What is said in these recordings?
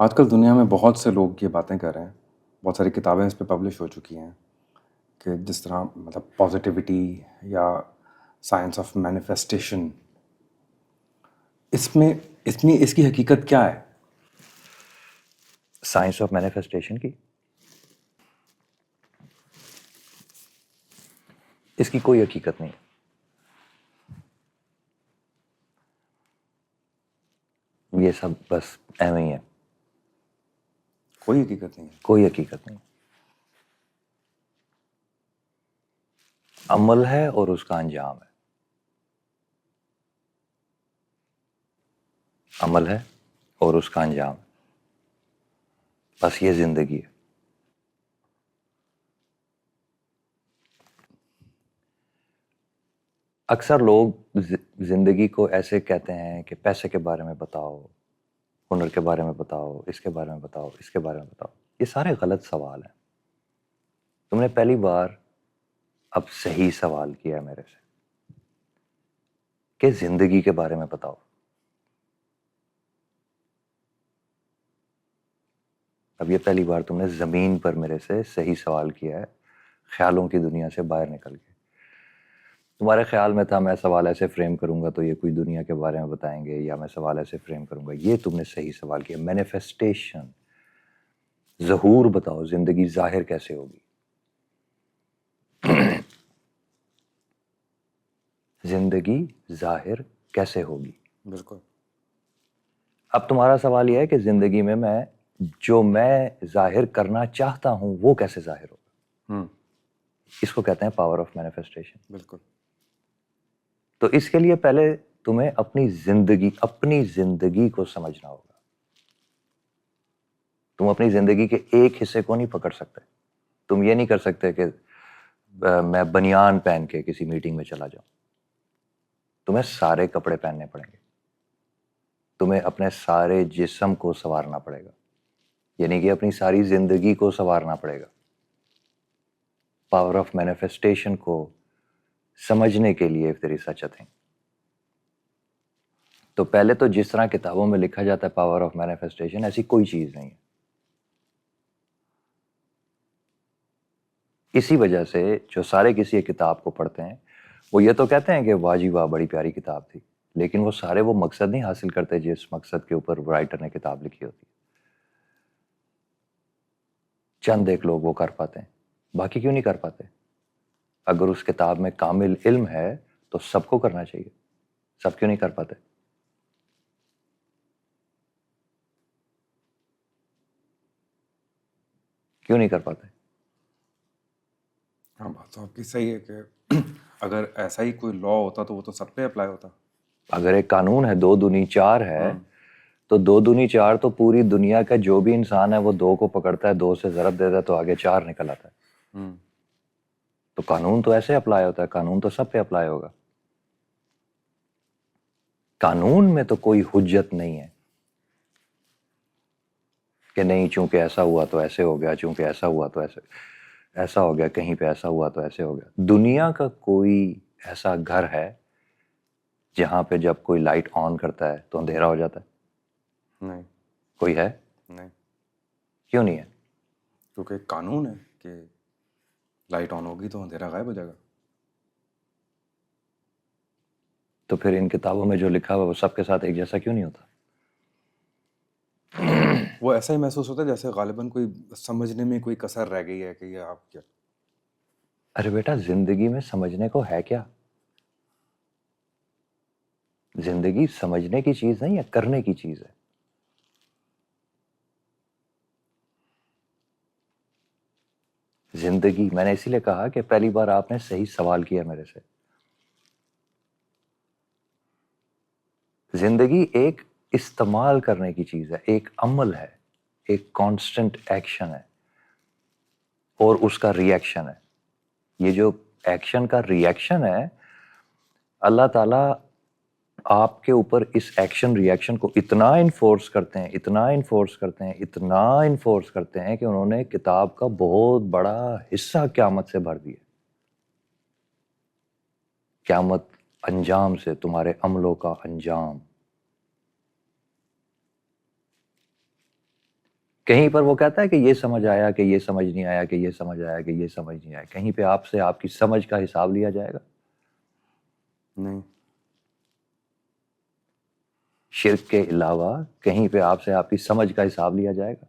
آج کل دنیا میں بہت سے لوگ یہ باتیں کر رہے ہیں، بہت ساری کتابیں اس پہ پبلش ہو چکی ہیں کہ جس طرح مطلب پازیٹیوٹی یا سائنس آف مینیفیسٹیشن، اس کی حقیقت کیا ہے؟ سائنس آف مینیفیسٹیشن کی اس کی کوئی حقیقت نہیں. یہ سب بس ایویں ہی ہے. کوئی حقیقت نہیں ہے. کوئی حقیقت نہیں. عمل ہے اور اس کا انجام ہے. عمل ہے اور اس کا انجام ہے. بس یہ زندگی ہے. اکثر لوگ زندگی کو ایسے کہتے ہیں کہ پیسے کے بارے میں بتاؤ، ہنر کے بارے میں بتاؤ، اس کے بارے میں بتاؤ، اس کے بارے میں بتاؤ. یہ سارے غلط سوال ہیں. تم نے پہلی بار اب صحیح سوال کیا ہے میرے سے کہ زندگی کے بارے میں بتاؤ. اب یہ پہلی بار تم نے زمین پر میرے سے صحیح سوال کیا ہے، خیالوں کی دنیا سے باہر نکل کے. تمہارے خیال میں تھا میں سوال ایسے فریم کروں گا تو یہ کوئی دنیا کے بارے میں بتائیں گے، یا میں سوال ایسے فریم کروں گا. یہ تم نے صحیح سوال کیا. مینیفیسٹیشن، ظہور بتاؤ، زندگی ظاہر کیسے ہوگی. زندگی ظاہر کیسے ہوگی. بالکل. اب تمہارا سوال یہ ہے کہ زندگی میں جو میں ظاہر کرنا چاہتا ہوں وہ کیسے ظاہر ہوگا. اس کو کہتے ہیں پاور آف مینیفیسٹیشن. بالکل. تو اس کے لیے پہلے تمہیں اپنی زندگی کو سمجھنا ہوگا. تم اپنی زندگی کے ایک حصے کو نہیں پکڑ سکتے. تم یہ نہیں کر سکتے کہ میں بنیان پہن کے کسی میٹنگ میں چلا جاؤں. تمہیں سارے کپڑے پہننے پڑیں گے. تمہیں اپنے سارے جسم کو سنوارنا پڑے گا، یعنی کہ اپنی ساری زندگی کو سنوارنا پڑے گا. پاور آف مینیفیسٹیشن کو سمجھنے کے لیے there is such a thing. تو پہلے تو جس طرح کتابوں میں لکھا جاتا ہے پاور آف مینیفیسٹیشن، ایسی کوئی چیز نہیں ہے. اسی وجہ سے جو سارے کسی ایک کتاب کو پڑھتے ہیں وہ یہ تو کہتے ہیں کہ واہ جی واہ بڑی پیاری کتاب تھی، لیکن وہ سارے وہ مقصد نہیں حاصل کرتے جس مقصد کے اوپر رائٹر نے کتاب لکھی ہوتی ہے. چند ایک لوگ وہ کر پاتے ہیں، باقی کیوں نہیں کر پاتے؟ اگر اس کتاب میں کامل علم ہے تو سب کو کرنا چاہیے. سب کیوں نہیں کر پاتے؟ کیوں نہیں کر پاتے؟ ہاں، بات تو آپ کی صحیح ہے کہ اگر ایسا ہی کوئی لا ہوتا تو وہ تو سب پہ اپلائی ہوتا. اگر ایک قانون ہے 2 دونی 4 ہے تو 2 دونی 4 تو پوری دنیا کا جو بھی انسان ہے وہ 2 کو پکڑتا ہے، 2 سے ضرب دیتا ہے تو آگے 4 نکل آتا ہے. تو قانون تو ایسے اپلائی ہوتا ہے، قانون تو سب پہ اپلائی ہوگا. قانون میں تو کوئی حجت نہیں ہے کہ نہیں چونکہ ایسا ہوا تو ایسے ہو گیا، چونکہ ایسا ہوا تو ایسا ہو گیا، کہیں پہ ایسا ہوا تو ایسے ہو گیا. دنیا کا کوئی ایسا گھر ہے جہاں پہ جب کوئی لائٹ آن کرتا ہے تو اندھیرا ہو جاتا ہے؟ نہیں. کوئی ہے؟ نہیں. کیوں نہیں ہے؟ کیونکہ ایک قانون ہے کہ لائٹ آن ہوگی تو اندھیرا غائب ہو جائے گا. تو پھر ان کتابوں میں جو لکھا ہوا وہ سب کے ساتھ ایک جیسا کیوں نہیں ہوتا؟ وہ ایسا ہی محسوس ہوتا ہے جیسے غالباً کوئی سمجھنے میں کوئی کسر رہ گئی ہے کہ یہ آپ کیا. ارے بیٹا زندگی میں سمجھنے کو ہے کیا؟ زندگی سمجھنے کی چیز نہیں ہے، کرنے کی چیز ہے. زندگی، میں نے اسی لیے کہا کہ پہلی بار آپ نے صحیح سوال کیا میرے سے. زندگی ایک استعمال کرنے کی چیز ہے، ایک عمل ہے، ایک کانسٹنٹ ایکشن ہے اور اس کا ری ایکشن ہے. یہ جو ایکشن کا ری ایکشن ہے، اللہ تعالیٰ آپ کے اوپر اس ایکشن ری ایکشن کو اتنا انفورس کرتے ہیں، اتنا انفورس کرتے ہیں، اتنا انفورس کرتے ہیں کہ انہوں نے کتاب کا بہت بڑا حصہ قیامت سے بھر دیا. قیامت انجام سے، تمہارے عملوں کا انجام. کہیں پر وہ کہتا ہے کہ یہ سمجھ آیا کہ یہ سمجھ نہیں آیا کہ یہ سمجھ آیا کہ یہ سمجھ نہیں آیا. کہیں پہ آپ سے آپ کی سمجھ کا حساب لیا جائے گا؟ نہیں. شرک کے علاوہ کہیں پہ آپ سے آپ کی سمجھ کا حساب لیا جائے گا؟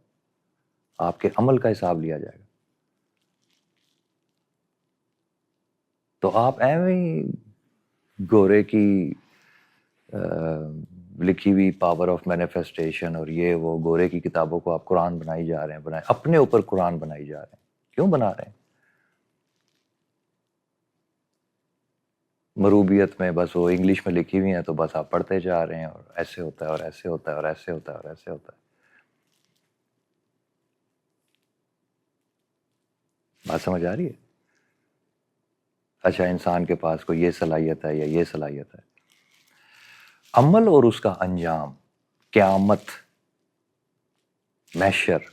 آپ کے عمل کا حساب لیا جائے گا؟ تو آپ ایویں ہی گورے کی لکھی ہوئی پاور آف مینیفیسٹیشن اور یہ وہ گورے کی کتابوں کو آپ قرآن بنائی جا رہے ہیں، اپنے اوپر قرآن بنائی جا رہے ہیں. کیوں بنا رہے ہیں؟ مروبیت میں بس وہ انگلش میں لکھی ہوئی ہیں تو بس آپ پڑھتے جا رہے ہیں، اور ایسے ہوتا ہے اور ایسے ہوتا ہے اور ایسے ہوتا ہے اور ایسے ہوتا ہے. بات سمجھ آ رہی ہے؟ اچھا، انسان کے پاس کوئی یہ صلاحیت ہے یا یہ صلاحیت ہے. عمل اور اس کا انجام، قیامت، محشر،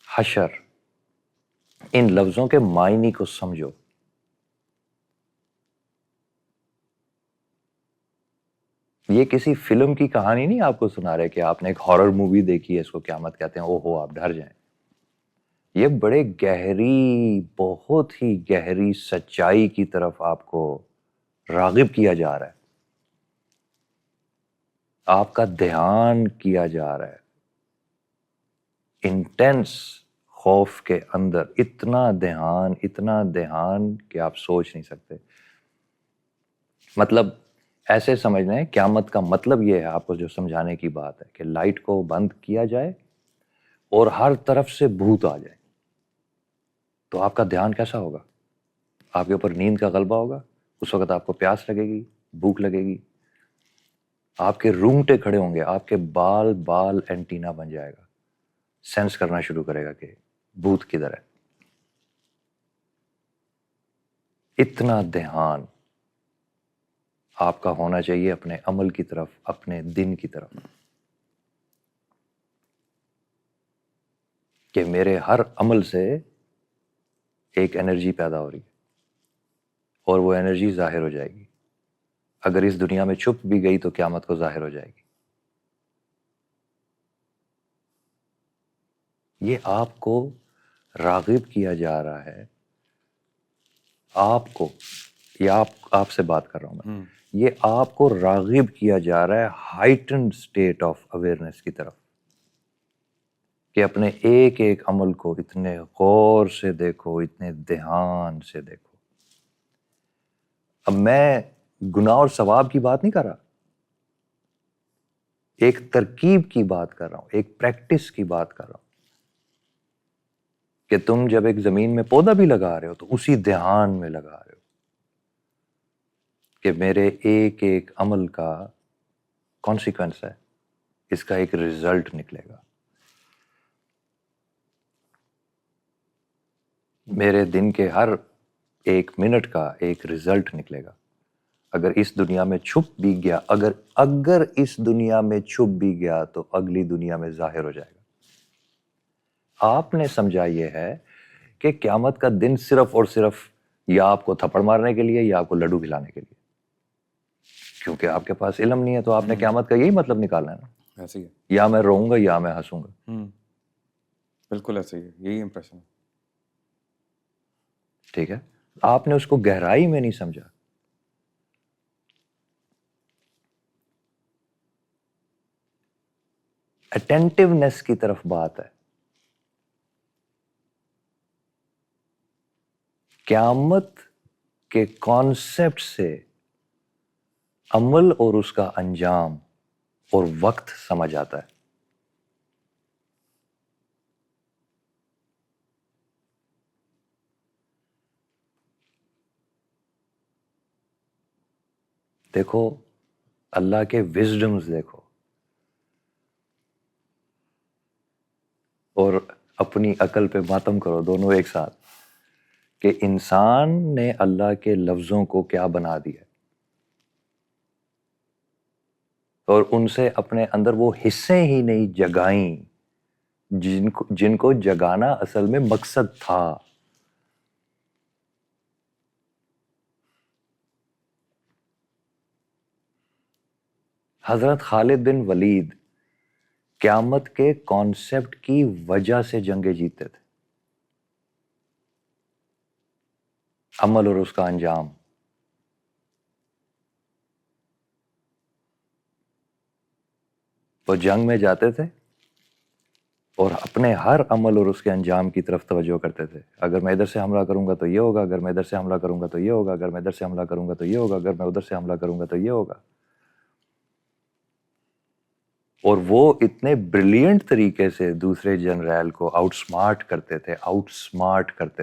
حشر، ان لفظوں کے معنی کو سمجھو. یہ کسی فلم کی کہانی نہیں آپ کو سنا رہے کہ آپ نے ایک ہارر مووی دیکھی ہے، اس کو قیامت کہتے ہیں، او ہو آپ ڈر جائیں. یہ بڑے گہری، بہت ہی گہری سچائی کی طرف آپ کو راغب کیا جا رہا ہے، آپ کا دھیان کیا جا رہا ہے. انٹینس خوف کے اندر اتنا دھیان کہ آپ سوچ نہیں سکتے. مطلب ایسے سمجھنا ہے، قیامت کا مطلب یہ ہے آپ کو جو سمجھانے کی بات ہے کہ لائٹ کو بند کیا جائے اور ہر طرف سے بھوت آ جائے. تو آپ کا دھیان کیسا ہوگا؟ آپ کے اوپر نیند کا غلبہ ہوگا. اس وقت آپ کو پیاس لگے گی، بھوک لگے گی، آپ کے رونگٹے کھڑے ہوں گے، آپ کے بال اینٹینا بن جائے گا، سینس کرنا شروع کرے گا کہ بھوت کدھر ہے. اتنا دھیان آپ کا ہونا چاہیے اپنے عمل کی طرف، اپنے دن کی طرف، کہ میرے ہر عمل سے ایک انرجی پیدا ہو رہی ہے اور وہ انرجی ظاہر ہو جائے گی. اگر اس دنیا میں چھپ بھی گئی تو قیامت کو ظاہر ہو جائے گی. یہ آپ کو راغب کیا جا رہا ہے، آپ کو، یا آپ سے بات کر رہا ہوں میں، یہ آپ کو راغب کیا جا رہا ہے ہائٹنڈ اسٹیٹ آف اویئرنیس کی طرف، کہ اپنے ایک ایک عمل کو اتنے غور سے دیکھو، اتنے دھیان سے دیکھو. اب میں گناہ اور ثواب کی بات نہیں کر رہا، ایک ترکیب کی بات کر رہا ہوں، ایک پریکٹس کی بات کر رہا ہوں، کہ تم جب ایک زمین میں پودا بھی لگا رہے ہو تو اسی دھیان میں لگا رہے ہو کہ میرے ایک ایک عمل کا کانسیکوینس ہے، اس کا ایک رزلٹ نکلے گا. میرے دن کے ہر ایک منٹ کا ایک رزلٹ نکلے گا. اگر اس دنیا میں چھپ بھی گیا، اگر اس دنیا میں چھپ بھی گیا تو اگلی دنیا میں ظاہر ہو جائے گا. آپ نے سمجھا یہ ہے کہ قیامت کا دن صرف اور صرف یا آپ کو تھپڑ مارنے کے لیے یا آپ کو لڈو کھلانے کے لیے. کیونکہ آپ کے پاس علم نہیں ہے تو آپ نے قیامت کا یہی مطلب نکالنا ہے نا، ایسے ہی ہے. یا میں روؤں گا یا میں ہنسوں گا. بالکل ایسے ہی ہے، یہی امپریشن ہے. ٹھیک ہے، آپ نے اس کو گہرائی میں نہیں سمجھا. اٹینٹیونیس کی طرف بات ہے. قیامت کے کانسیپٹ سے عمل اور اس کا انجام اور وقت سمجھ آتا ہے. دیکھو اللہ کے وزڈمز دیکھو، اور اپنی عقل پہ ماتم کرو، دونوں ایک ساتھ، کہ انسان نے اللہ کے لفظوں کو کیا بنا دیا اور ان سے اپنے اندر وہ حصے ہی نہیں جگائیں جن کو جگانا اصل میں مقصد تھا. حضرت خالد بن ولید قیامت کے کانسیپٹ کی وجہ سے جنگیں جیتتے تھے. عمل اور اس کا انجام. وہ جنگ میں جاتے تھے اور اپنے ہر عمل اور اس کے انجام کی طرف توجہ کرتے تھے. اگر میں ادھر سے حملہ کروں گا تو یہ ہوگا، اگر میں ادھر سے حملہ کروں گا تو یہ ہوگا، اگر میں ادھر سے حملہ کروں گا تو یہ ہوگا، اگر میں ادھر سے حملہ کروں گا تو یہ ہوگا. اور وہ اتنے بریلینٹ طریقے سے دوسرے جنرل کو آؤٹ سمارٹ کرتے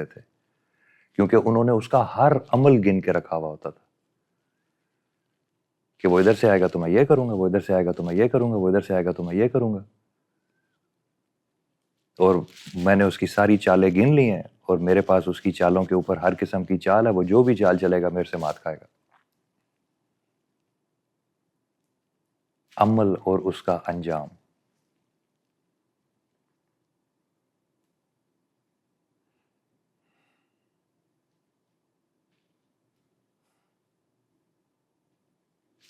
تھے کیونکہ انہوں نے اس کا ہر عمل گن کے رکھا ہوا ہوتا تھا کہ وہ ادھر سے آئے گا تو میں یہ کروں گا، وہ ادھر سے آئے گا تو میں یہ کروں گا، وہ ادھر سے آئے گا تو میں یہ کروں گا. اور میں نے اس کی ساری چالیں گن لی ہیں اور میرے پاس اس کی چالوں کے اوپر ہر قسم کی چال ہے. وہ جو بھی چال چلے گا میرے سے مات کھائے گا. عمل اور اس کا انجام.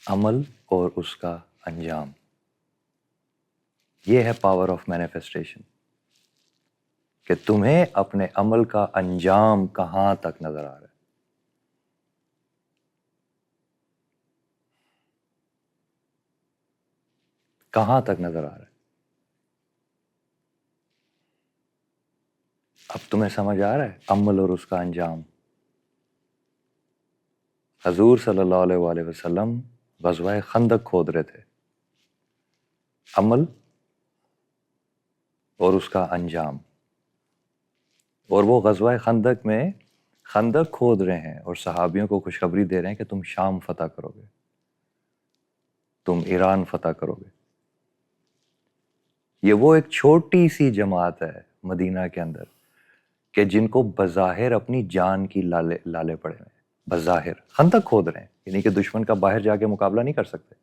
عمل اور اس کا انجام، یہ ہے پاور آف مینیفیسٹیشن. کہ تمہیں اپنے عمل کا انجام کہاں تک نظر آ رہا ہے. کہاں تک نظر آ رہا ہے. اب تمہیں سمجھ آ رہا ہے عمل اور اس کا انجام. حضور صلی اللہ علیہ وآلہ وسلم غزوہ خندق کھود رہے تھے. عمل اور اس کا انجام. اور وہ غزوہ خندق میں خندق کھود رہے ہیں اور صحابیوں کو خوشخبری دے رہے ہیں کہ تم شام فتح کرو گے، تم ایران فتح کرو گے. یہ وہ ایک چھوٹی سی جماعت ہے مدینہ کے اندر کہ جن کو بظاہر اپنی جان کی لالے پڑے ہیں. بظاہر خندق کھود رہے ہیں، یعنی کہ دشمن کا باہر جا کے مقابلہ نہیں کر سکتے.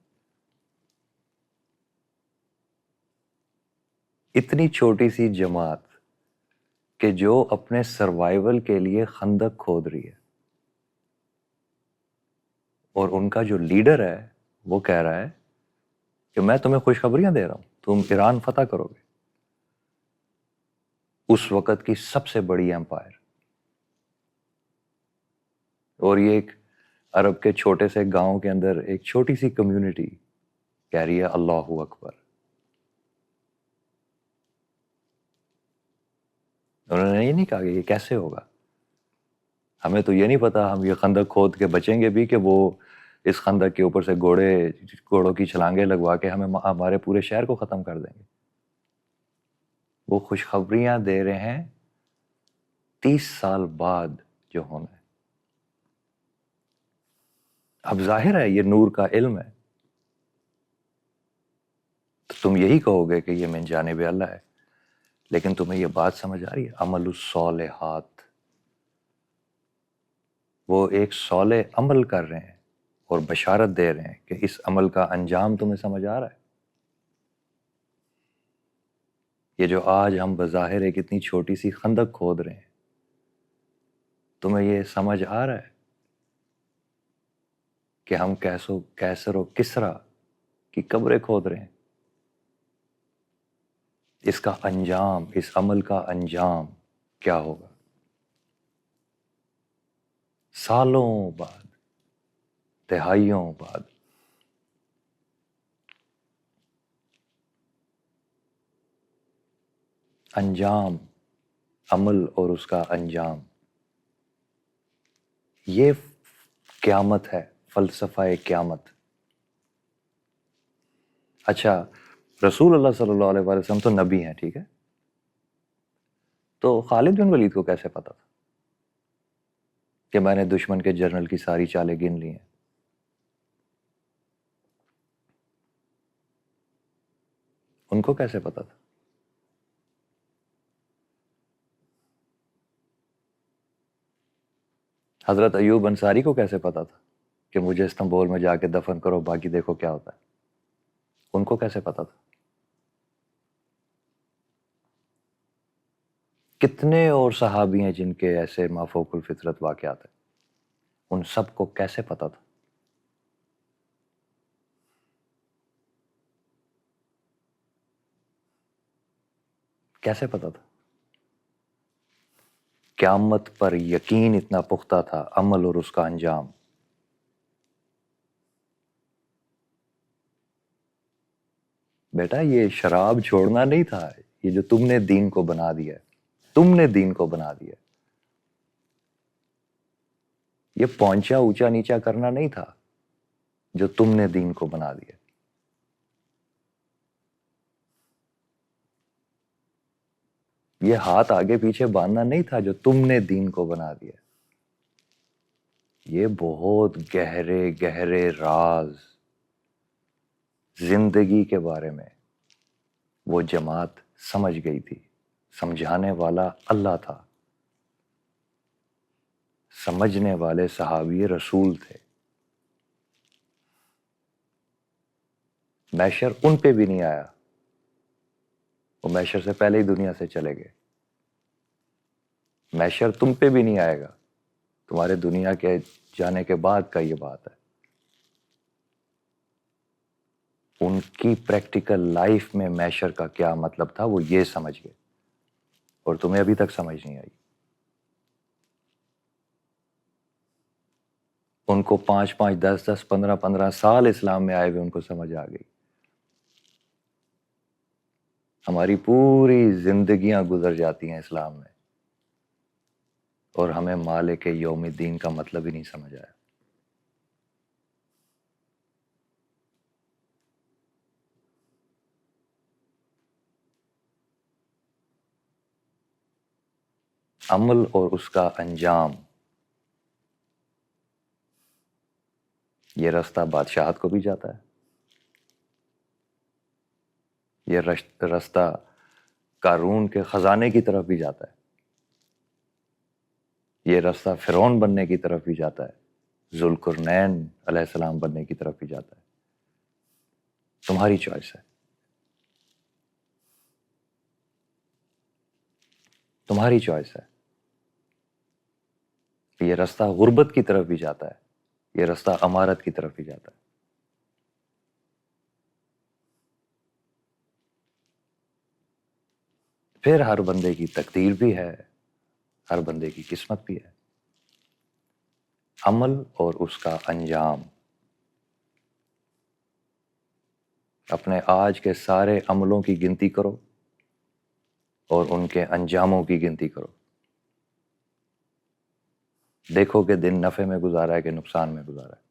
اتنی چھوٹی سی جماعت کہ جو اپنے سروائیول کے لیے خندق کھود رہی ہے، اور ان کا جو لیڈر ہے وہ کہہ رہا ہے کہ میں تمہیں خوشخبریاں دے رہا ہوں، تم ایران فتح کرو گے. اس وقت کی سب سے بڑی ایمپائر. اور یہ ایک عرب کے چھوٹے سے گاؤں کے اندر ایک چھوٹی سی کمیونٹی کہہ رہی ہے اللہ اکبر. انہوں نے یہ نہیں کہا کہ یہ کیسے ہوگا، ہمیں تو یہ نہیں پتا، ہم یہ خندق کھود کے بچیں گے بھی کہ وہ اس خندق کے اوپر سے گھوڑوں کی چھلانگیں لگوا کے ہمارے پورے شہر کو ختم کر دیں گے. وہ خوشخبریاں دے رہے ہیں 30 سال بعد جو ہونا ہے. اب ظاہر ہے یہ نور کا علم ہے، تو تم یہی کہو گے کہ یہ من جانب اللہ ہے. لیکن تمہیں یہ بات سمجھ آ رہی ہے عمل الصالحات. وہ ایک صالح عمل کر رہے ہیں اور بشارت دے رہے ہیں کہ اس عمل کا انجام تمہیں سمجھ آ رہا ہے. یہ جو آج ہم بظاہر ایک اتنی چھوٹی سی خندق کھود رہے ہیں، تمہیں یہ سمجھ آ رہا ہے کہ ہم کیسر و کسرا کی قبریں کھود رہے ہیں. اس کا انجام، اس عمل کا انجام کیا ہوگا؟ سالوں بعد، دہائیوں بعد. انجام، عمل اور اس کا انجام، یہ قیامت ہے، فلسفہ قیامت. اچھا، رسول اللہ صلی اللہ علیہ وسلم تو نبی ہیں، ٹھیک ہے، تو خالد بن ولید کو کیسے پتا تھا کہ میں نے دشمن کے جنرل کی ساری چالیں گن لی ہیں؟ ان کو کیسے پتا تھا؟ حضرت ایوب انصاری کو کیسے پتا تھا کہ مجھے استنبول میں جا کے دفن کرو، باقی دیکھو کیا ہوتا ہے؟ ان کو کیسے پتا تھا؟ کتنے اور صحابی ہیں جن کے ایسے مافوق الفطرت واقعات ہیں، ان سب کو کیسے پتا تھا؟ کیسے پتا تھا؟ قیامت پر یقین اتنا پختہ تھا، عمل اور اس کا انجام. بیٹا یہ شراب چھوڑنا نہیں تھا، یہ جو تم نے دین کو بنا دیا، تم نے دین کو بنا دیا. یہ پہنچا اونچا نیچا کرنا نہیں تھا جو تم نے دین کو بنا دیا. یہ ہاتھ آگے پیچھے باندھنا نہیں تھا جو تم نے دین کو بنا دیا. یہ بہت گہرے گہرے راز زندگی کے بارے میں وہ جماعت سمجھ گئی تھی. سمجھانے والا اللہ تھا، سمجھنے والے صحابی رسول تھے. میشر ان پہ بھی نہیں آیا، وہ میشر سے پہلے ہی دنیا سے چلے گئے. میشر تم پہ بھی نہیں آئے گا، تمہارے دنیا کے جانے کے بعد کا یہ بات ہے. ان کی پریکٹیکل لائف میں میشر کا کیا مطلب تھا وہ یہ سمجھ گئے، اور تمہیں ابھی تک سمجھ نہیں آئی. ان کو 5 10 15 سال اسلام میں آئے ہوئے ان کو سمجھ آ گئی. ہماری پوری زندگیاں گزر جاتی ہیں اسلام میں اور ہمیں مالک یوم الدین کا مطلب ہی نہیں سمجھ آیا. عمل اور اس کا انجام، یہ رستہ بادشاہت کو بھی جاتا ہے، یہ رستہ قارون کے خزانے کی طرف بھی جاتا ہے، یہ رستہ فرعون بننے کی طرف بھی جاتا ہے، ذوالقرنین علیہ السلام بننے کی طرف بھی جاتا ہے. تمہاری چوائس ہے، تمہاری چوائس ہے. یہ رستہ غربت کی طرف بھی جاتا ہے، یہ رستہ امارت کی طرف بھی جاتا ہے. پھر ہر بندے کی تقدیر بھی ہے، ہر بندے کی قسمت بھی ہے. عمل اور اس کا انجام، اپنے آج کے سارے عملوں کی گنتی کرو اور ان کے انجاموں کی گنتی کرو. دیکھو کہ دن نفع میں گزارا ہے کہ نقصان میں گزارا ہے.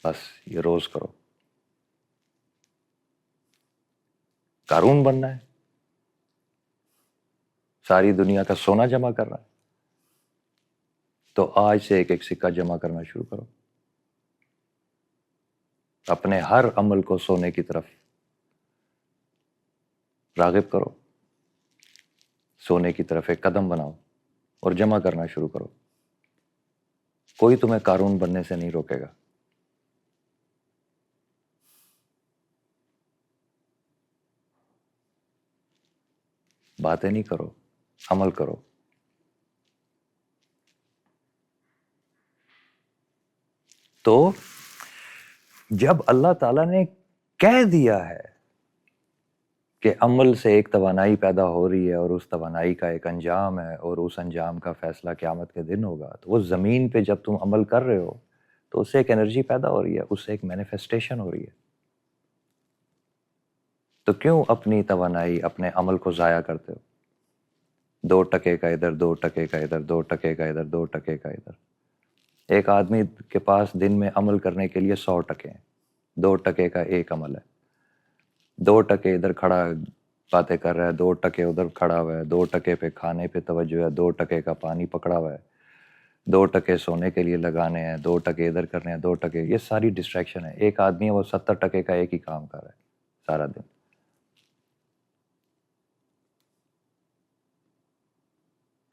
بس یہ روز کرو. قارون بننا ہے، ساری دنیا کا سونا جمع کر رہا ہے، تو آج سے ایک ایک سکہ جمع کرنا شروع کرو. اپنے ہر عمل کو سونے کی طرف راغب کرو، سونے کی طرف ایک قدم بناؤ اور جمع کرنا شروع کرو. کوئی تمہیں قارون بننے سے نہیں روکے گا. باتیں نہیں کرو، عمل کرو. تو جب اللہ تعالیٰ نے کہہ دیا ہے کہ عمل سے ایک توانائی پیدا ہو رہی ہے اور اس توانائی کا ایک انجام ہے اور اس انجام کا فیصلہ قیامت کے دن ہوگا، تو وہ زمین پہ جب تم عمل کر رہے ہو تو اس سے ایک انرجی پیدا ہو رہی ہے، اس سے ایک مینیفیسٹیشن ہو رہی ہے. تو کیوں اپنی توانائی اپنے عمل کو ضائع کرتے ہو؟ 2 ٹکے کا ادھر، 2 ٹکے کا ادھر، 2 ٹکے کا ادھر، 2 ٹکے کا ادھر. ایک آدمی کے پاس دن میں عمل کرنے کے لیے 100 ٹکے ہیں، 2 ٹکے کا ایک عمل ہے. 2 ٹکے ادھر کھڑا باتیں کر رہا ہے، 2 ٹکے ادھر کھڑا ہوا ہے، 2 ٹکے پہ کھانے پہ توجہ ہے، 2 ٹکے کا پانی پکڑا ہوا ہے، 2 ٹکے سونے کے لیے لگانے ہیں، 2 ٹکے ادھر کرنے ہیں، 2 ٹکے. یہ ساری ڈسٹریکشن ہے. ایک آدمی ہے وہ 70 ٹکے کا ایک ہی کام کر رہا ہے سارا دن.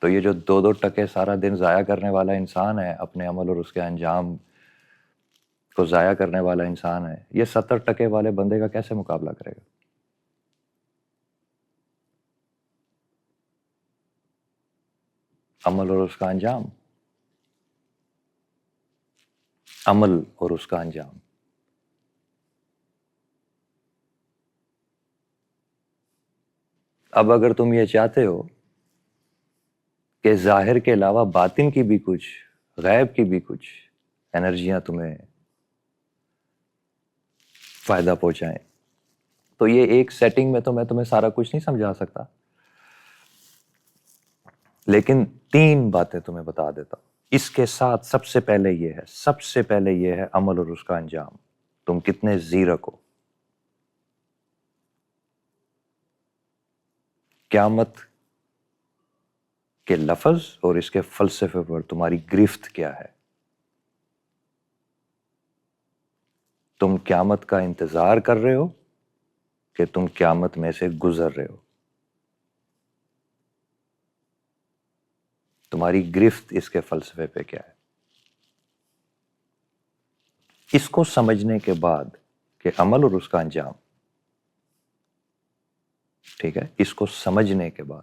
تو یہ جو 2 ٹکے سارا دن ضائع کرنے والا انسان ہے، اپنے عمل اور اس کے انجام کو ضائع کرنے والا انسان ہے، یہ 70 ٹکے والے بندے کا کیسے مقابلہ کرے گا؟ عمل اور اس کا انجام، عمل اور اس کا انجام. اب اگر تم یہ چاہتے ہو کہ ظاہر کے علاوہ باطن کی بھی کچھ، غیب کی بھی کچھ انرجیاں تمہیں فائدہ پہنچائیں، تو یہ ایک سیٹنگ میں تو میں تمہیں سارا کچھ نہیں سمجھا سکتا، لیکن 3 باتیں تمہیں بتا دیتا ہوں۔ اس کے ساتھ سب سے پہلے یہ ہے عمل اور اس کا انجام۔ تم کتنے زیرک ہو۔ قیامت کے لفظ اور اس کے فلسفے پر تمہاری گرفت کیا ہے؟ تم قیامت کا انتظار کر رہے ہو کہ تم قیامت میں سے گزر رہے ہو؟ تمہاری گرفت اس کے فلسفے پہ کیا ہے؟ اس کو سمجھنے کے بعد کہ عمل اور اس کا انجام، ٹھیک ہے، اس کو سمجھنے کے بعد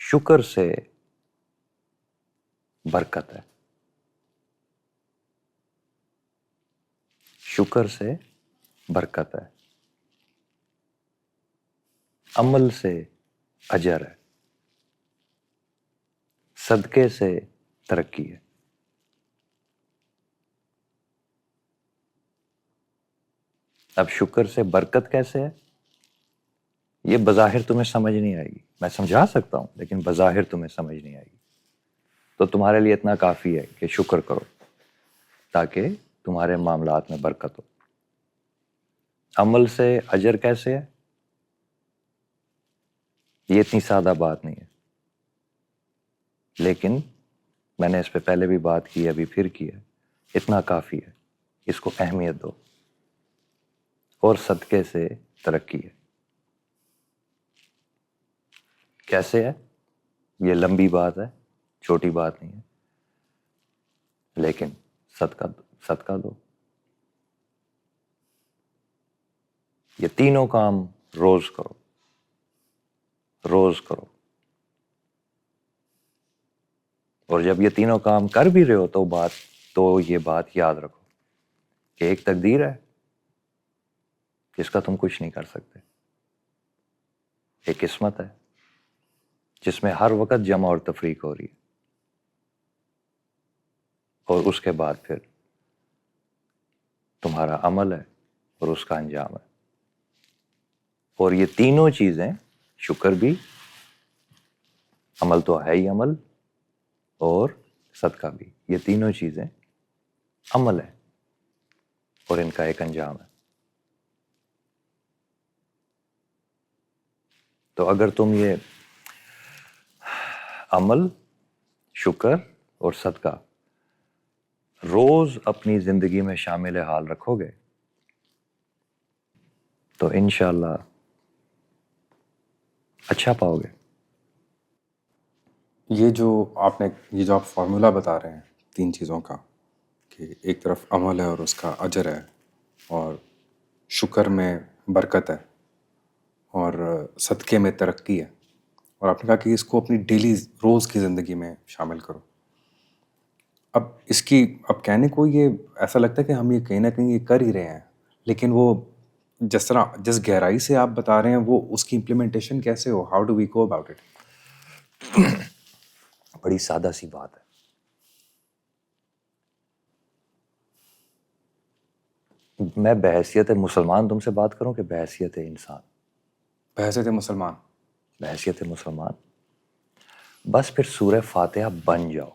شکر سے برکت ہے، شکر سے برکت ہے، عمل سے اجر ہے، صدقے سے ترقی ہے۔ اب شکر سے برکت کیسے ہے؟ یہ بظاہر تمہیں سمجھ نہیں آئے گی، میں سمجھا سکتا ہوں لیکن بظاہر تمہیں سمجھ نہیں آئے گی، تو تمہارے لیے اتنا کافی ہے کہ شکر کرو تاکہ تمہارے معاملات میں برکت ہو۔ عمل سے اجر کیسے ہے؟ یہ اتنی سادہ بات نہیں ہے، لیکن میں نے اس پہ پہلے بھی بات کی، ابھی پھر کی ہے، اتنا کافی ہے، اس کو اہمیت دو۔ اور صدقے سے ترقی ہے۔ کیسے ہے؟ یہ لمبی بات ہے، چھوٹی بات نہیں ہے، لیکن صدقہ دو۔ یہ تینوں کام روز کرو، روز کرو، اور جب یہ تینوں کام کر بھی رہے ہو تو یہ بات یاد رکھو کہ ایک تقدیر ہے جس کا تم کچھ نہیں کر سکتے، ایک قسمت ہے جس میں ہر وقت جمع اور تفریق ہو رہی ہے، اور اس کے بعد پھر تمہارا عمل ہے اور اس کا انجام ہے۔ اور یہ تینوں چیزیں، شکر بھی، عمل تو ہے ہی عمل، اور صدقہ بھی، یہ تینوں چیزیں عمل ہے اور ان کا ایک انجام ہے۔ تو اگر تم یہ عمل، شکر اور صدقہ روز اپنی زندگی میں شامل حال رکھو گے تو انشاءاللہ اچھا پاؤ گے۔ یہ جو آپ فارمولا بتا رہے ہیں 3 چیزوں کا، کہ ایک طرف عمل ہے اور اس کا اجر ہے، اور شکر میں برکت ہے، اور صدقے میں ترقی ہے، اور آپ نے کہا کہ اس کو اپنی ڈیلی روز کی زندگی میں شامل کرو۔ اب کہنے کو یہ ایسا لگتا ہے کہ ہم یہ کہیں نہ کہیں یہ کر ہی رہے ہیں، لیکن وہ جس گہرائی سے آپ بتا رہے ہیں وہ اس کی امپلیمنٹیشن کیسے ہو؟ How do we go about it? بڑی سادہ سی بات ہے۔ میں بحیثیت مسلمان تم سے بات کروں کہ بحیثیت انسان؟ بحیثیت مسلمان۔ بحیثیت مسلمان، بس پھر سورہ فاتحہ بن جاؤ۔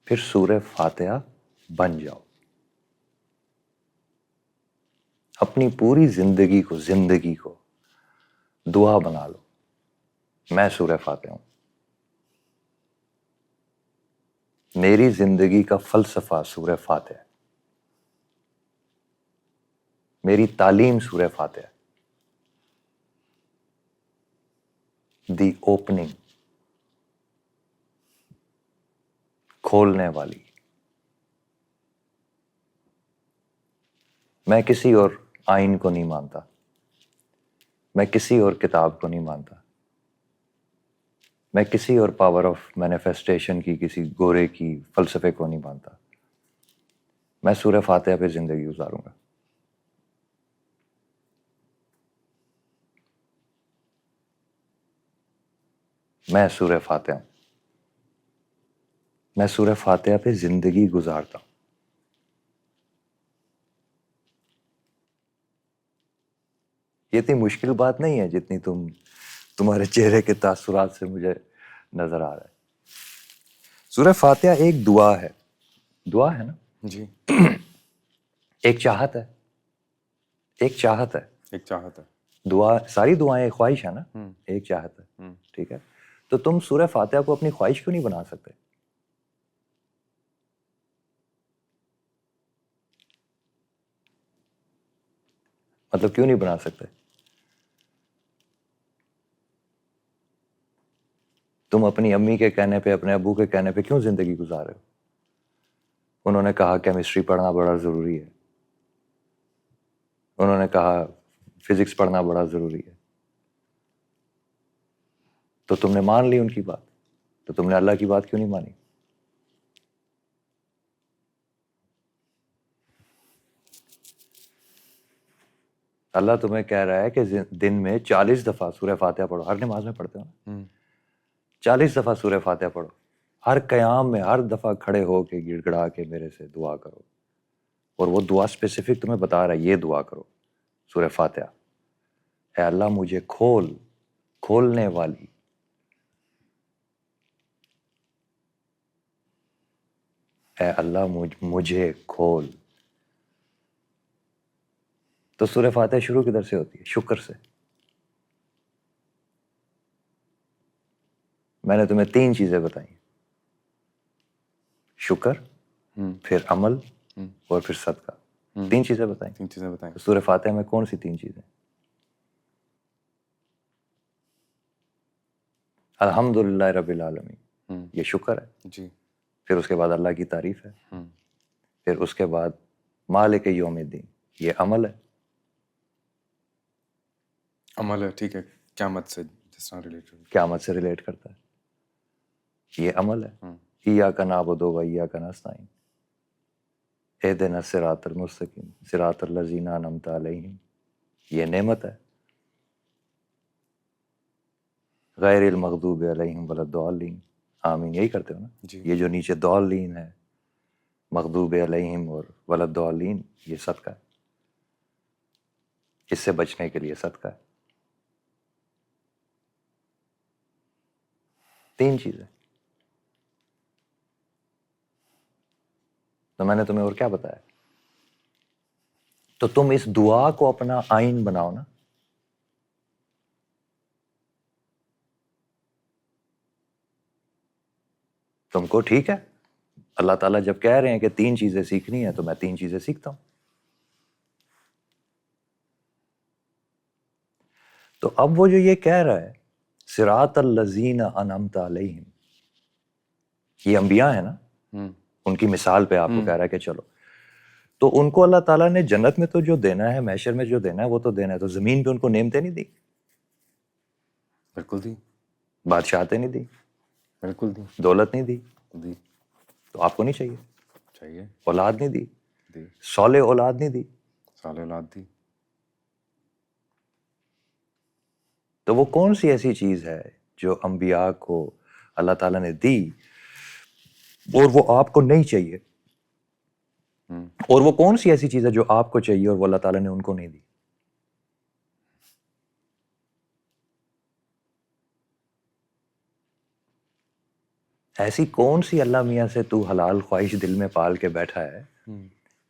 پھر سورہ فاتحہ بن جاؤ، اپنی پوری زندگی کو دعا بنا لو، میں سورہ فاتحہ ہوں، میری زندگی کا فلسفہ سورہ فاتحہ، میری تعلیم سورہ فاتحہ، دی اوپننگ، کھولنے والی۔ میں کسی اور آئین کو نہیں مانتا، میں کسی اور کتاب کو نہیں مانتا، میں کسی اور پاور آف مینیفیسٹیشن کی، کسی گورے کی فلسفے کو نہیں مانتا۔ میں سورہ فاتحہ پہ زندگی گزاروں گا. میں سورہ فاتحہ پہ زندگی گزارتا ہوں. یہ اتنی مشکل بات نہیں ہے جتنی تمہارے چہرے کے تاثرات سے مجھے نظر آ رہا ہے. سورہ فاتحہ ایک دعا ہے نا جی. ایک چاہت ہے. ایک چاہت ہے. دعا، ساری دعائیں ایک خواہش ہے نا، ایک چاہت ہے. ٹھیک ہے، تو تم سورہ فاتحہ کو اپنی خواہش کیوں نہیں بنا سکتے؟ مطلب کیوں نہیں بنا سکتے؟ تم اپنی امی کے کہنے پہ، اپنے ابو کے کہنے پہ کیوں زندگی گزار رہے ہو؟ انہوں نے کہا کیمسٹری پڑھنا بڑا ضروری ہے، انہوں نے کہا فزکس پڑھنا بڑا ضروری ہے، تو تم نے مان لی ان کی بات، تو تم نے اللہ کی بات کیوں نہیں مانی؟ اللہ تمہیں کہہ رہا ہے کہ دن میں 40 دفعہ سورہ فاتحہ پڑھو. ہر نماز میں پڑھتے ہو نا، 40 دفعہ سورہ فاتحہ پڑھو. ہر قیام میں ہر دفعہ کھڑے ہو کے گڑ گڑا کے میرے سے دعا کرو. اور وہ دعا اسپیسیفک تمہیں بتا رہا ہے، یہ دعا کرو سورہ فاتحہ: اے اللہ مجھے کھولنے والی، اے اللہ مجھے کھول. تو سورہ فاتحہ شروع کدھر سے ہوتی ہے؟ شکر سے. میں نے تمہیں 3 چیزیں بتائیں: شکر، پھر عمل، اور پھر صدقہ. 3 چیزیں بتائیں. تو سورہ فاتحہ میں کون سی 3 چیزیں؟ الحمدللہ رب العالمین، یہ شکر ہے. جی. پھر اس کے بعد اللہ کی تعریف ہے. پھر اس کے بعد مالک یوم الدین، یہ عمل ہے. عمل ہے، ٹھیک ہے. قیامت سے جس طرح ریلیٹڈ، قیامت سے ریلیٹ کرتا ہے، یہ عمل ہے. ایاک نعبد و ایاک نستعین، اہدنا الصراط المستقیم صراط الذین انعمت علیہم، یہ نعمت ہے. غیر المغضوب علیہم ولا الضالین، آمین، یہی کرتے ہو نا. یہ جو نیچے ضالین ہے، مغضوب علیہم اور ولا الضالین، یہ صدقہ ہے. اس سے بچنے کے لیے صدقہ ہے. 3 چیزیں. تو میں نے تمہیں اور کیا بتایا؟ تو تم اس دعا کو اپنا آئین بناؤ نا. تم کو ٹھیک ہے، اللہ تعالیٰ جب کہہ رہے ہیں کہ 3 چیزیں سیکھنی ہیں تو میں 3 چیزیں سیکھتا ہوں. تو اب وہ جو یہ کہہ رہا ہے صراط الذین انعمت علیہم، یہ انبیاء ہیں نا، ان کی مثال پہ آپ کو کہہ رہا ہے کہ چلو. تو ان کو اللہ تعالیٰ نے جنت میں تو جو دینا ہے، محشر میں جو دینا ہے وہ تو دینا ہے. تو زمین پہ ان کو نعمتیں نہیں دی؟ بالکل دی. بادشاہتیں نہیں دی؟ بالکل دی. دولت نہیں دی؟ دی. تو آپ کو نہیں چاہیے؟ چاہیے. اولاد نہیں دی؟ دی. صالح اولاد نہیں دی؟ صالح اولاد دی. تو وہ کون سی ایسی چیز ہے جو انبیاء کو اللہ تعالیٰ نے دی اور وہ آپ کو نہیں چاہیے؟ اور وہ کون سی ایسی چیز ہے جو آپ کو چاہیے اور وہ اللہ تعالیٰ نے ان کو نہیں دی؟ ایسی کون سی اللہ میاں سے تو حلال خواہش دل میں پال کے بیٹھا ہے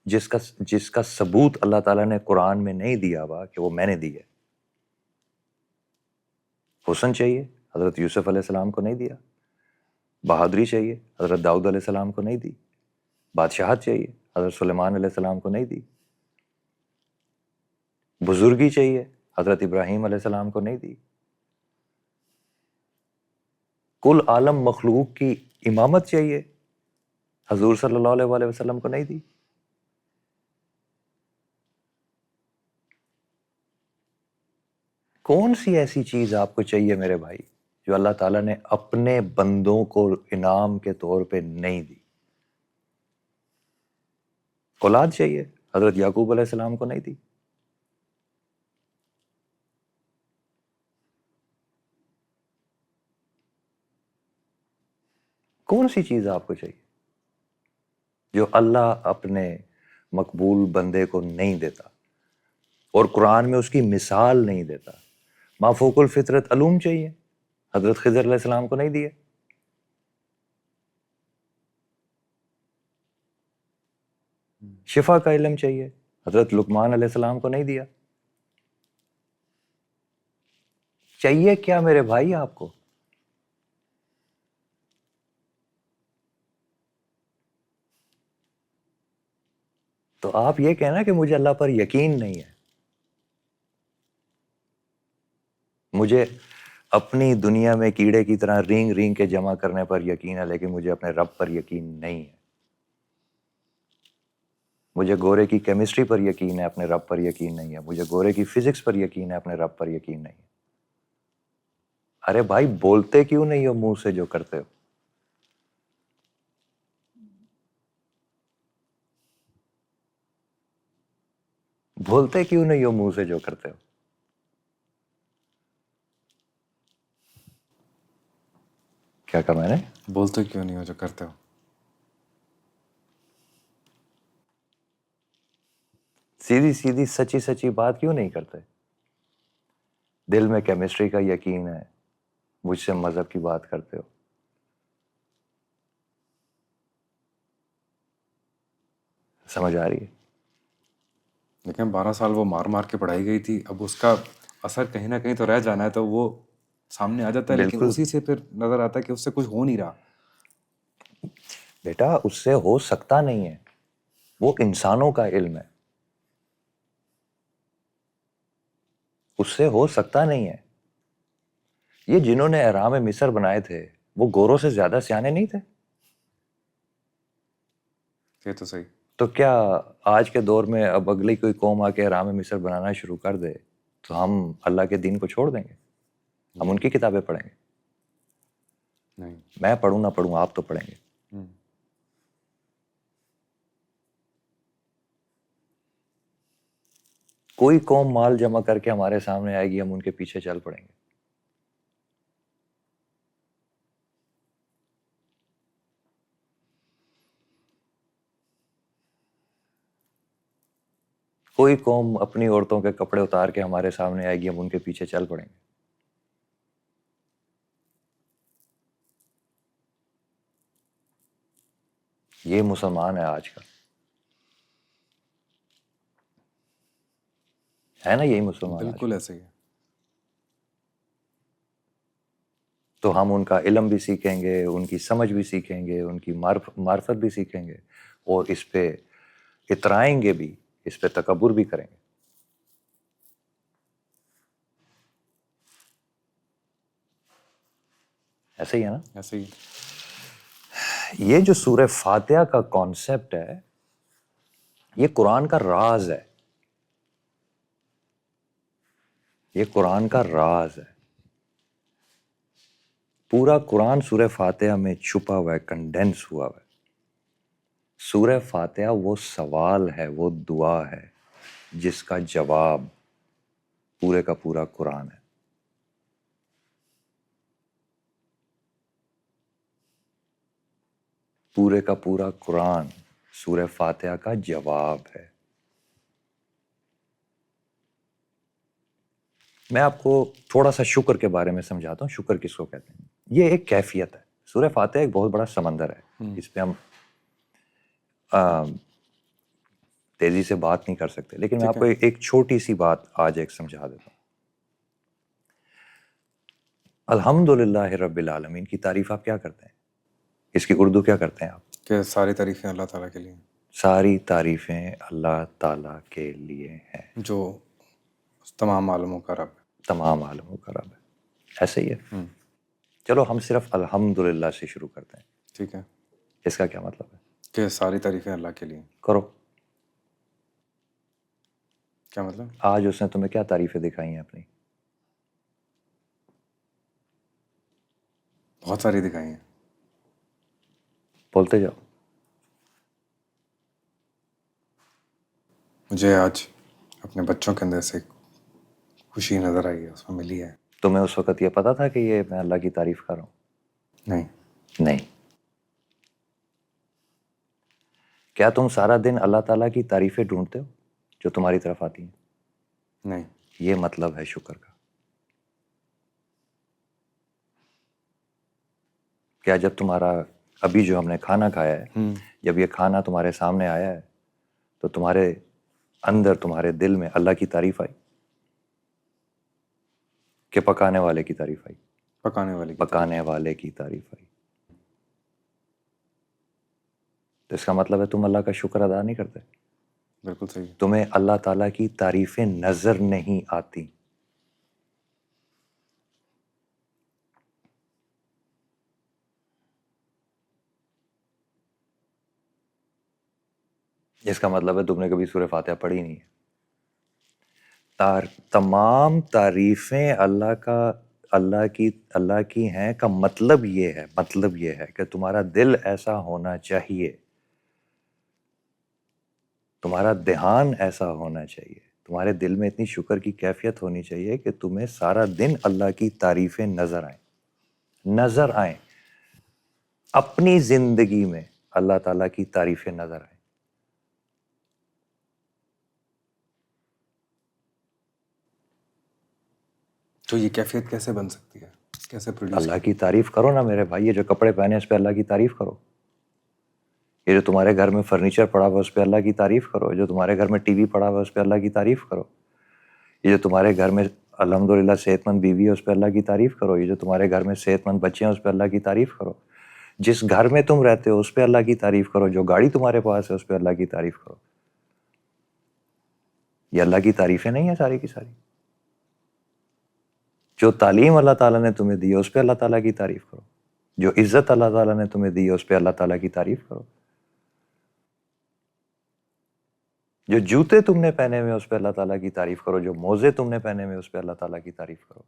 جس کا ثبوت اللہ تعالیٰ نے قرآن میں نہیں دیا ہوا کہ وہ میں نے دی ہے؟ حسن چاہیے، حضرت یوسف علیہ السلام کو نہیں دیا. بہادری چاہیے، حضرت داؤد علیہ السلام کو نہیں دی. بادشاہت چاہیے، حضرت سلیمان علیہ السلام کو نہیں دی. بزرگی چاہیے، حضرت ابراہیم علیہ السلام کو نہیں دی. کل عالم مخلوق کی امامت چاہیے، حضور صلی اللہ علیہ وسلم کو نہیں دی. کون سی ایسی چیز آپ کو چاہیے میرے بھائی جو اللہ تعالیٰ نے اپنے بندوں کو انعام کے طور پہ نہیں دی؟ اولاد چاہیے، حضرت یعقوب علیہ السلام کو نہیں تھی. کون سی چیز آپ کو چاہیے جو اللہ اپنے مقبول بندے کو نہیں دیتا، اور قرآن میں اس کی مثال نہیں دیتا؟ مافوق الفطرت علوم چاہیے، حضرت خضر علیہ السلام کو نہیں دیے. شفا کا علم چاہیے، حضرت لقمان علیہ السلام کو نہیں دیا. چاہیے کیا میرے بھائی آپ کو؟ تو آپ یہ کہنا کہ مجھے اللہ پر یقین نہیں ہے، مجھے اپنی دنیا میں کیڑے کی طرح رینگ رینگ کے جمع کرنے پر یقین ہے، لیکن مجھے اپنے رب پر یقین نہیں ہے. مجھے گورے کی کیمسٹری پر یقین ہے، اپنے رب پر یقین نہیں ہے. مجھے گورے کی فزکس پر یقین ہے، اپنے رب پر یقین نہیں ہے. ارے بھائی بولتے کیوں نہیں ہو منہ سے جو کرتے ہو؟ بولتے کیوں نہیں ہو منہ سے جو کرتے ہو؟ کیا کہا میں نے؟ بولتے کیوں نہیں ہو جو کرتے ہو؟ سیدھی سیدھی سچی سچی بات کیوں نہیں کرتے؟ دل میں کیمسٹری کا یقین ہے، مجھ سے مذہب کی بات کرتے ہو. سمجھ آ رہی ہے؟ لیکن 12 سال وہ مار مار کے پڑھائی گئی تھی، اب اس کا اثر کہیں نہ کہیں تو رہ جانا ہے، تو وہ سامنے آ جاتا ہے، لیکن بالکل اسی سے پھر نظر آتا ہے کہ اس سے کچھ ہو نہیں رہا. بیٹا، اس سے ہو سکتا نہیں ہے، وہ انسانوں کا علم ہے، اس سے ہو سکتا نہیں ہے. یہ جنہوں نے احرام مصر بنائے تھے وہ گوروں سے زیادہ سیانے نہیں تھے؟ یہ تو صحیح. تو کیا آج کے دور میں اب اگلی کوئی قوم آ کے احرام مصر بنانا شروع کر دے تو ہم اللہ کے دین کو چھوڑ دیں گے؟ ہم ان کی کتابیں پڑھیں گے؟ نہیں. میں پڑھوں نہ پڑھوں، آپ تو پڑھیں گے. کوئی قوم مال جمع کر کے ہمارے سامنے آئے گی، ہم ان کے پیچھے چل پڑیں گے. کوئی قوم اپنی عورتوں کے کپڑے اتار کے ہمارے سامنے آئے گی، ہم ان کے پیچھے چل پڑیں گے. یہ مسلمان ہے آج کا، ہے نا؟ یہی مسلمان آج بالکل کا. ایسے ہی ہے. تو ہم ان کا علم بھی سیکھیں گے، ان کی سمجھ بھی سیکھیں گے، ان کی معرفت بھی سیکھیں گے، اور اس پہ اترائیں گے بھی، اس پہ تکبر بھی کریں گے. ایسے ہی ہے نا؟ ایسے ہی. یہ جو سورہ فاتحہ کا کانسیپٹ ہے، یہ قرآن کا راز ہے، یہ قرآن کا راز ہے. پورا قرآن سورہ فاتحہ میں چھپا ہوا ہے، کنڈینس ہوا ہوا ہے. سورہ فاتحہ وہ سوال ہے، وہ دعا ہے جس کا جواب پورے کا پورا قرآن ہے. پورے کا پورا قرآن سورہ فاتحہ کا جواب ہے. میں آپ کو تھوڑا سا شکر کے بارے میں سمجھاتا ہوں. شکر کس کو کہتے ہیں؟ یہ ایک کیفیت ہے. سورہ فاتحہ ایک بہت بڑا سمندر ہے، اس پہ ہم تیزی سے بات نہیں کر سکتے، لیکن میں ٹھیک آپ ہے. کو ایک چھوٹی سی بات آج ایک سمجھا دیتا ہوں. الحمدللہ رب العالمین کی تعریف آپ کیا کرتے ہیں؟ اس کی اردو کیا کرتے ہیں آپ؟ کہ ساری تعریفیں اللہ تعالیٰ کے لیے ہیں، ساری تعریفیں اللہ تعالیٰ کے لیے ہیں، جو تمام عالموں کا رب ہے. تمام عالموں کا رب ہے. ایسے ہی ہے. چلو ہم صرف الحمدللہ سے شروع کرتے ہیں. ٹھیک ہے. اس کا کیا مطلب ہے؟ کہ ساری تعریفیں اللہ کے لیے ہیں. کرو. کیا مطلب؟ آج اس نے تمہیں کیا تعریفیں دکھائی ہیں اپنی؟ بہت ساری دکھائی ہیں. بولتے جاؤ. مجھے آج اپنے بچوں کے اندر سے خوشی نظر آئی ہے، اس میں ملی ہے. تمہیں اس وقت یہ پتا تھا کہ یہ میں اللہ کی تعریف کر رہا ہوں؟ نہیں. نہیں. کیا تم سارا دن اللہ تعالیٰ کی تعریفیں ڈھونڈتے ہو جو تمہاری طرف آتی ہیں؟ نہیں. یہ مطلب ہے شکر کا. کیا جب تمہارا ابھی جو ہم نے کھانا کھایا ہے، جب یہ کھانا تمہارے سامنے آیا ہے تو تمہارے اندر، تمہارے دل میں اللہ کی تعریف آئی کہ پکانے والے کی تعریف آئی؟ پکانے والے کی پکانے والے کی تعریف آئی. تو اس کا مطلب ہے تم اللہ کا شکر ادا نہیں کرتے. بالکل صحیح. تمہیں اللہ تعالیٰ کی تعریفیں نظر نہیں آتی. اس کا مطلب ہے تم نے کبھی سورہ فاتحہ پڑھی نہیں ہے. تمام تعریفیں اللہ کی ہیں کا مطلب یہ ہے کہ تمہارا دل ایسا ہونا چاہیے، تمہارا دھیان ایسا ہونا چاہیے، تمہارے دل میں اتنی شکر کی کیفیت ہونی چاہیے کہ تمہیں سارا دن اللہ کی تعریفیں نظر آئیں. اپنی زندگی میں اللہ تعالیٰ کی تعریفیں نظر آئیں. تو یہ کیفیت کیسے بن سکتی ہے؟ کیسے پروڈیوس؟ اللہ کی تعریف کرو نا میرے بھائی. یہ جو کپڑے پہنے اس پہ اللہ کی تعریف کرو. یہ جو تمہارے گھر میں فرنیچر پڑا ہوا اس پہ اللہ کی تعریف کرو. جو تمہارے گھر میں ٹی وی پڑا ہوا اس پہ اللہ کی تعریف کرو. یہ جو تمہارے گھر میں الحمدللہ صحت مند بیوی ہے اس پہ اللہ کی تعریف کرو. یہ جو تمہارے گھر میں صحت مند بچے ہیں اس پہ اللہ کی تعریف کرو. جس گھر میں تم رہتے ہو اس پہ اللہ کی تعریف کرو. جو گاڑی تمہارے پاس ہے اس پہ اللہ کی تعریف کرو. یہ اللہ کی تعریفیں نہیں ہیں ساری کی ساری. جو تعلیم اللہ تعالیٰ نے تمہیں دی ہے اس پہ اللہ تعالیٰ کی تعریف کرو. جو عزت اللہ تعالیٰ نے تمہیں دی ہے اس پہ اللہ تعالیٰ کی تعریف کرو. جو جوتے تم نے پہنے ہوئے اس پہ اللہ تعالیٰ کی تعریف کرو. جو موزے تم نے پہنے ہوئے اس پہ اللہ تعالیٰ کی تعریف کرو.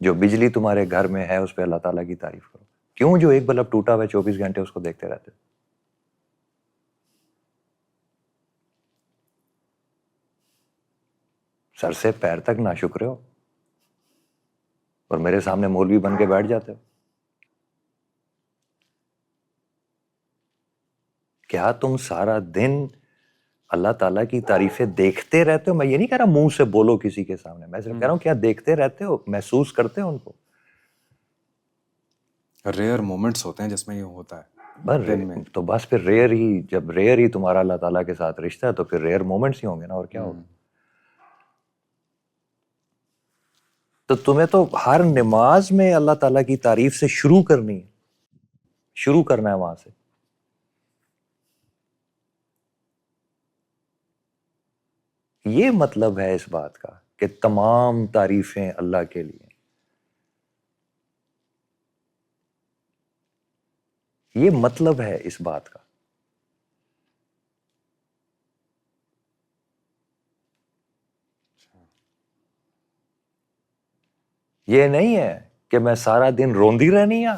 جو بجلی تمہارے گھر میں ہے اس پہ اللہ تعالیٰ کی تعریف کرو. کیوں؟ جو ایک بلب ٹوٹا ہوا 24 گھنٹے اس کو دیکھتے رہتے ہو. سر سے پیر تک ناشکرے ہو اور میرے سامنے مولوی بن کے بیٹھ جاتے ہو. کیا تم سارا دن اللہ تعالیٰ کی تعریفیں دیکھتے رہتے ہو؟ میں یہ نہیں کہہ رہا منہ سے بولو کسی کے سامنے، میں صرف کہہ رہا ہوں کیا دیکھتے رہتے ہو، محسوس کرتے ہو ان کو؟ ریئر مومنٹس ہوتے ہیں جس میں یہ ہوتا ہے دن میں. تو بس پھر ریئر ہی، جب ریئر ہی تمہارا اللہ تعالیٰ کے ساتھ رشتہ ہے تو پھر ریئر مومنٹس ہی ہوں گے نا، اور کیا ہوگا. تو تمہیں تو ہر نماز میں اللہ تعالیٰ کی تعریف سے شروع کرنی ہے، شروع کرنا ہے وہاں سے. یہ مطلب ہے اس بات کا کہ تمام تعریفیں اللہ کے لیے. یہ مطلب ہے اس بات کا. یہ نہیں ہے کہ میں سارا دن روندی رہنی ہے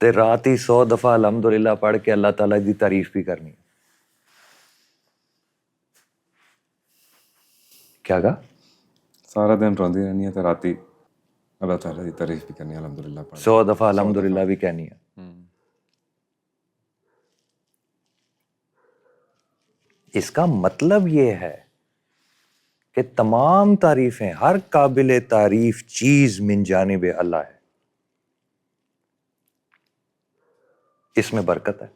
تے رات ہی 100 دفعہ الحمدللہ پڑھ کے اللہ تعالیٰ کی تعریف بھی کرنی ہے. کیا کہا؟ سارا دن روندی رہنی ہے تو رات ہی اللہ تعالیٰ کی تعریف بھی کرنی ہے الحمدللہ. 100 دفعہ الحمدللہ بھی کہنی ہے. اس کا مطلب یہ ہے کہ تمام تعریفیں، ہر قابل تعریف چیز من جانب اللہ ہے. اس میں برکت ہے،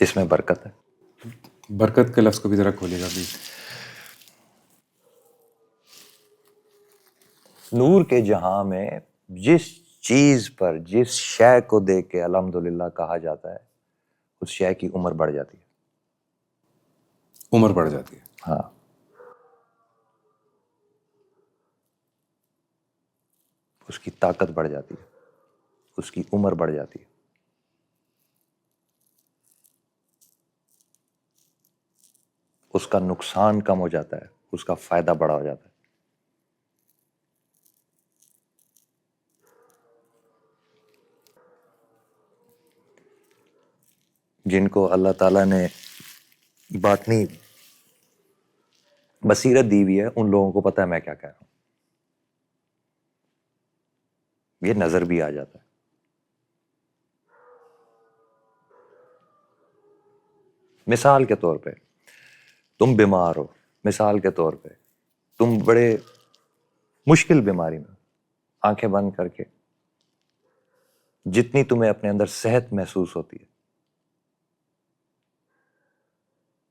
اس میں برکت ہے. برکت کے لفظ کو بھی ذرا کھولیے گا پلیز. نور کے جہاں میں جس چیز پر، جس شے کو دیکھ کے الحمدللہ کہا جاتا ہے اس شے کی عمر بڑھ جاتی ہے. عمر بڑھ جاتی ہے. ہاں. اس کی طاقت بڑھ جاتی ہے، اس کی عمر بڑھ جاتی ہے. اس کا نقصان کم ہو جاتا ہے، اس کا فائدہ بڑا ہو جاتا ہے. جن کو اللہ تعالیٰ نے باطنی بصیرت دی ہوئی ہے، ان لوگوں کو پتہ ہے میں کیا کہہ رہا ہوں، یہ نظر بھی آ جاتا ہے۔ مثال کے طور پہ تم بیمار ہو، مثال کے طور پہ تم بڑے مشکل بیماری میں، آنکھیں بند کر کے جتنی تمہیں اپنے اندر صحت محسوس ہوتی ہے،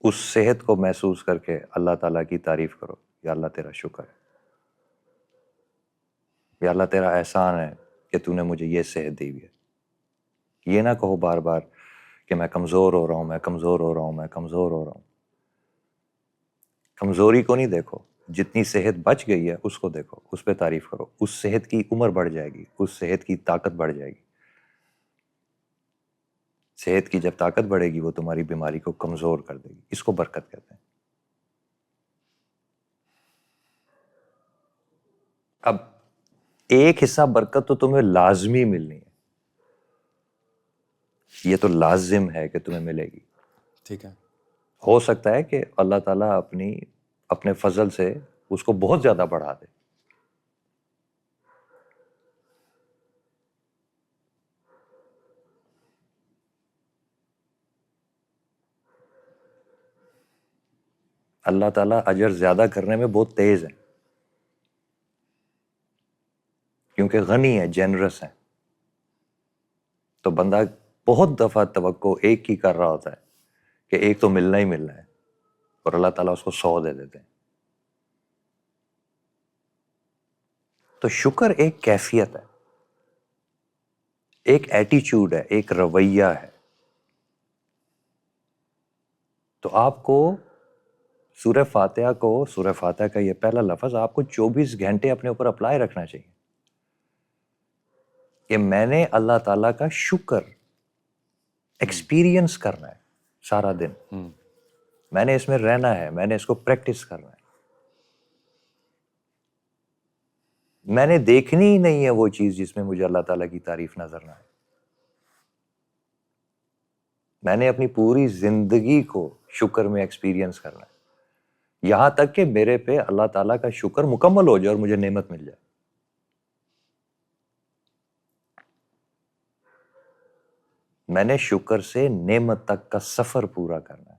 اس صحت کو محسوس کر کے اللہ تعالیٰ کی تعریف کرو، یا اللہ تیرا شکر ہے، یا اللہ تیرا احسان ہے کہ تو نے مجھے یہ صحت دی ہوئی ہے۔ یہ نہ کہو بار بار کہ میں کمزور ہو رہا ہوں، میں کمزور ہو رہا ہوں، میں کمزور ہو رہا ہوں۔ کمزوری کو نہیں دیکھو، جتنی صحت بچ گئی ہے اس کو دیکھو، اس پہ تعریف کرو، اس صحت کی عمر بڑھ جائے گی، اس صحت کی طاقت بڑھ جائے گی۔ صحت کی جب طاقت بڑھے گی وہ تمہاری بیماری کو کمزور کر دے گی، اس کو برکت کہتے ہیں۔ اب ایک حصہ برکت تو تمہیں لازمی ملنی ہے، یہ تو لازم ہے کہ تمہیں ملے گی۔ ٹھیک ہے، ہو سکتا ہے کہ اللہ تعالیٰ اپنے فضل سے اس کو بہت زیادہ بڑھا دے۔ اللہ تعالیٰ اجر زیادہ کرنے میں بہت تیز ہے، کیونکہ غنی ہے، جنرس ہے۔ تو بندہ بہت دفعہ توقع ایک کی کر رہا ہوتا ہے کہ ایک تو ملنا ہی ملنا ہے، اور اللہ تعالیٰ اس کو 100 دے دیتے ہیں۔ تو شکر ایک کیفیت ہے، ایک ایٹیچیوڈ ہے، ایک رویہ ہے۔ تو آپ کو سورہ فاتحہ کا یہ پہلا لفظ آپ کو 24 گھنٹے اپنے اوپر اپلائی رکھنا چاہیے کہ میں نے اللہ تعالیٰ کا شکر ایکسپیرینس کرنا ہے سارا دن، میں نے اس میں رہنا ہے، میں نے اس کو پریکٹس کرنا ہے۔ میں نے دیکھنی ہی نہیں ہے وہ چیز جس میں مجھے اللہ تعالیٰ کی تعریف نظر نہ آئے۔ میں نے اپنی پوری زندگی کو شکر میں ایکسپیرینس کرنا ہے، یہاں تک کہ میرے پہ اللہ تعالیٰ کا شکر مکمل ہو جائے اور مجھے نعمت مل جائے۔ میں نے شکر سے نعمت تک کا سفر پورا کرنا ہے،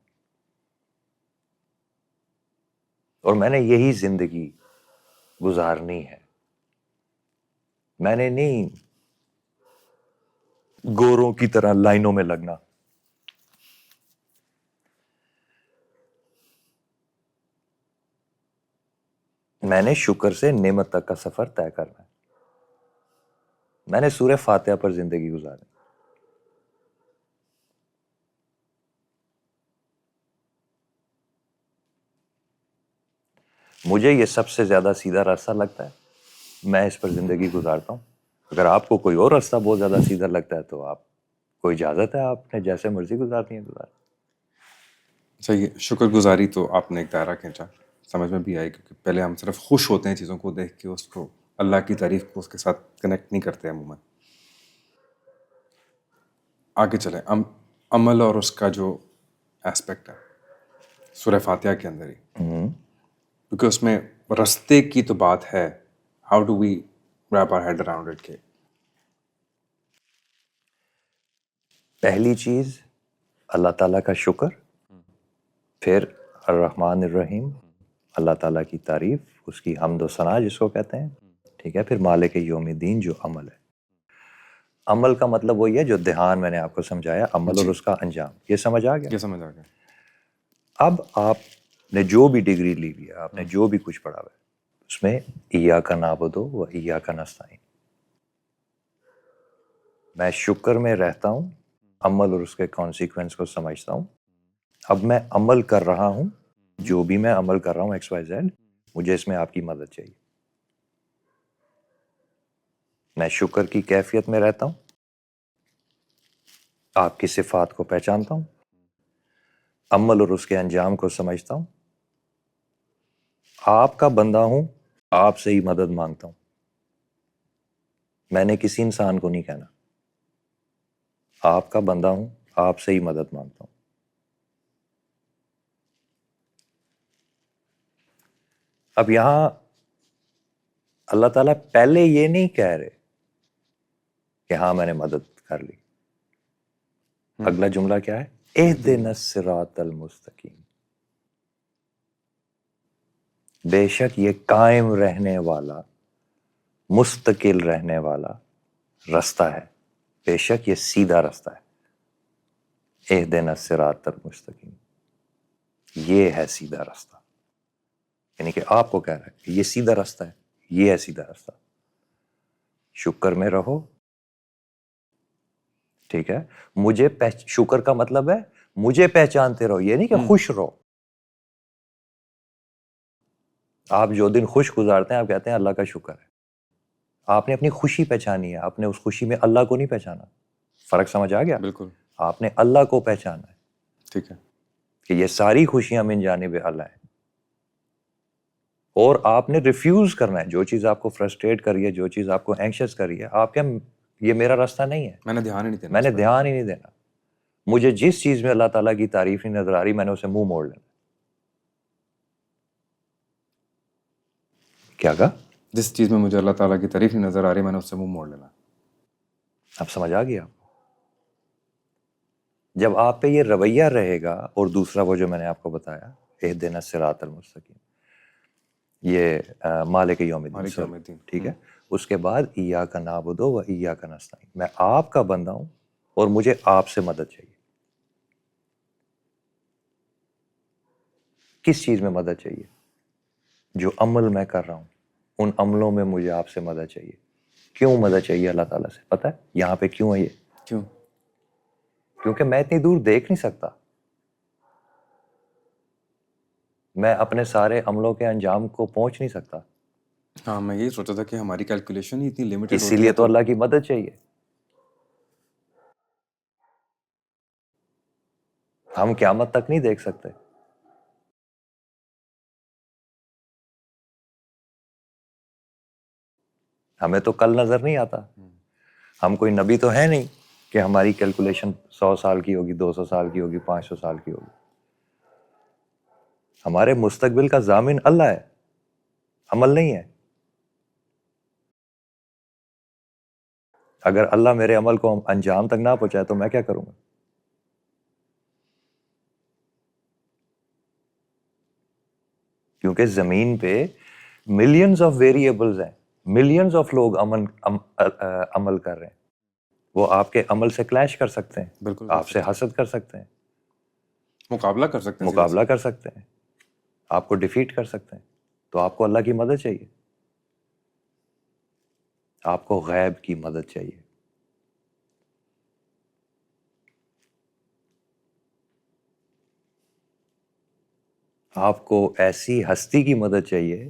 اور میں نے یہی زندگی گزارنی ہے۔ میں نے نہیں گوروں کی طرح لائنوں میں لگنا۔ میں نے شکر سے نعمت تک کا سفر طے کرنا ہے۔ میں نے سورہ فاتحہ پر زندگی گزارنی۔ مجھے یہ سب سے زیادہ سیدھا راستہ لگتا ہے، میں اس پر زندگی گزارتا ہوں۔ اگر آپ کو کوئی اور راستہ بہت زیادہ سیدھا لگتا ہے تو آپ کو اجازت ہے، آپ نے جیسے مرضی گزارنی ہے گزار۔ صحیح ہے۔ شکر گزاری تو آپ نے ایک دائرہ کھینچا، سمجھ میں بھی آئی، کیونکہ پہلے ہم صرف خوش ہوتے ہیں چیزوں کو دیکھ کے، اس کو اللہ کی تعریف کو اس کے ساتھ کنیکٹ نہیں کرتے عموماً۔ آگے چلیں، عمل اور اس کا جو اسپیکٹ ہے سورہ فاتحہ کے اندر ہی، کیونکہ اس میں رستے کی تو بات ہے، how do we wrap our head around it, کہ پہلی چیز اللہ تعالیٰ کا شکر، پھر الرحمن الرحیم، اللہ تعالیٰ کی تعریف، اس کی حمد و ثنا جس کو کہتے ہیں، ٹھیک ہے، پھر مالک یوم الدین جو عمل ہے۔ عمل کا مطلب وہی ہے جو دھیان میں نے آپ کو سمجھایا، عمل اور اس کا انجام، یہ سمجھ آ گیا؟ یہ سمجھ آ گیا۔ اب آپ نے جو بھی ڈگری لی ہوئی ہے، آپ نے جو بھی کچھ پڑھا ہوا ہے، اس میں ایاک نعبد و ایاک نستعین، میں شکر میں رہتا ہوں، عمل اور اس کے کانسیکوینس کو سمجھتا ہوں۔ اب میں عمل کر رہا ہوں، جو بھی میں عمل کر رہا ہوں ایکس وائی زیڈ، مجھے اس میں آپ کی مدد چاہیے۔ میں شکر کی کیفیت میں رہتا ہوں، آپ کی صفات کو پہچانتا ہوں، عمل اور اس کے انجام کو سمجھتا ہوں، آپ کا بندہ ہوں، آپ سے ہی مدد مانگتا ہوں۔ میں نے کسی انسان کو نہیں کہنا، آپ کا بندہ ہوں، آپ سے ہی مدد مانگتا ہوں. اب یہاں اللہ تعالیٰ پہلے یہ نہیں کہہ رہے کہ ہاں میں نے مدد کر لی. اگلا جملہ کیا ہے؟ اہدنا الصراط المستقیم. بے شک یہ قائم رہنے والا، مستقل رہنے والا رستہ ہے، بے شک یہ سیدھا رستہ ہے. اہدنا الصراط المستقیم، یہ ہے سیدھا رستہ. یعنی کہ آپ کو کہہ رہا ہے کہ یہ سیدھا رستہ ہے، یہ ہے سیدھا رستہ. شکر میں رہو. ٹھیک ہے، مجھے شکر کا مطلب ہے مجھے پہچانتے رہو، یہ نہیں کہ خوش رہو. آپ جو دن خوش گزارتے ہیں آپ کہتے ہیں اللہ کا شکر ہے. آپ نے اپنی خوشی پہچانی ہے، آپ نے اس خوشی میں اللہ کو نہیں پہچانا. فرق سمجھ آ گیا؟ بالکل. آپ نے اللہ کو پہچانا ہے. ٹھیک ہے کہ یہ ساری خوشیاں من جانب اللہ ہیں. اور آپ نے ریفیوز کرنا ہے جو چیز آپ کو فرسٹریٹ کری ہے، جو چیز آپ کو اینکشس کری ہے. آپ کیا یہ میرا راستہ نہیں ہے، میں نے دھیان ہی نہیں دینا، میں نے دھیان ہی نہیں دینا. مجھے جس چیز میں اللہ تعالیٰ کی تعریف نہیں نظر آ رہی میں نے اسے منہ موڑ لینا. کیا کہا؟ جس چیز میں مجھے اللہ تعالیٰ کی تعریف نہیں نظر آ رہی میں نے اس سے منہ موڑ لینا. اب سمجھ آ گیا؟ جب آپ پہ یہ رویہ رہے گا، اور دوسرا وہ جو میں نے آپ کو بتایا اہدنا الصراط المستقیم، یہ مالک یوم الدین مالک سر، یوم الدین. ٹھیک ہے. اس کے بعد ایاک نعبد و ایاک نستعین، میں آپ کا بندہ ہوں اور مجھے آپ سے مدد چاہیے. کس چیز میں مدد چاہیے؟ جو عمل میں کر رہا ہوں ان عملوں میں مجھے آپ سے مدد چاہیے. کیوں مدد چاہیے اللہ تعالیٰ سے؟ پتہ ہے یہاں پہ کیوں ہے یہ؟ کیوں؟ کیونکہ میں اتنی دور دیکھ نہیں سکتا. میں اپنے سارے عملوں کے انجام کو پہنچ نہیں سکتا. ہاں میں یہی سوچا تھا کہ ہماری کیلکولیشن ہی اتنی لمیٹڈ اسی ہوتی لیے ہے تو اللہ کی مدد چاہیے. ہم قیامت تک نہیں دیکھ سکتے. ہمیں تو کل نظر نہیں آتا. ہم کوئی نبی تو ہے نہیں کہ ہماری کیلکولیشن 100 سال کی ہوگی، 200 سال کی ہوگی، 500 سال کی ہوگی. ہمارے مستقبل کا ضامن اللہ ہے، عمل نہیں ہے. اگر اللہ میرے عمل کو انجام تک نہ پہنچائے تو میں کیا کروں گا؟ کیونکہ زمین پہ ملینز آف ویریبلز ہیں، ملینز آف لوگ عمل کر رہے ہیں. وہ آپ کے عمل سے کلیش کر سکتے ہیں، بالکل آپ سے حسد کر سکتے ہیں، مقابلہ کر سکتے ہیں، مقابلہ کر سکتے ہیں، آپ کو ڈیفیٹ کر سکتے ہیں. تو آپ کو اللہ کی مدد چاہیے، آپ کو غیب کی مدد چاہیے. آپ کو ایسی ہستی کی مدد چاہیے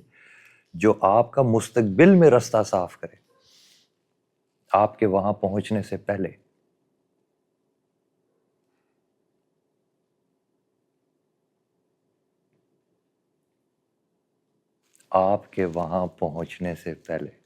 جو آپ کا مستقبل میں رستہ صاف کرے آپ کے وہاں پہنچنے سے پہلے. آپ کے وہاں پہنچنے سے پہلے.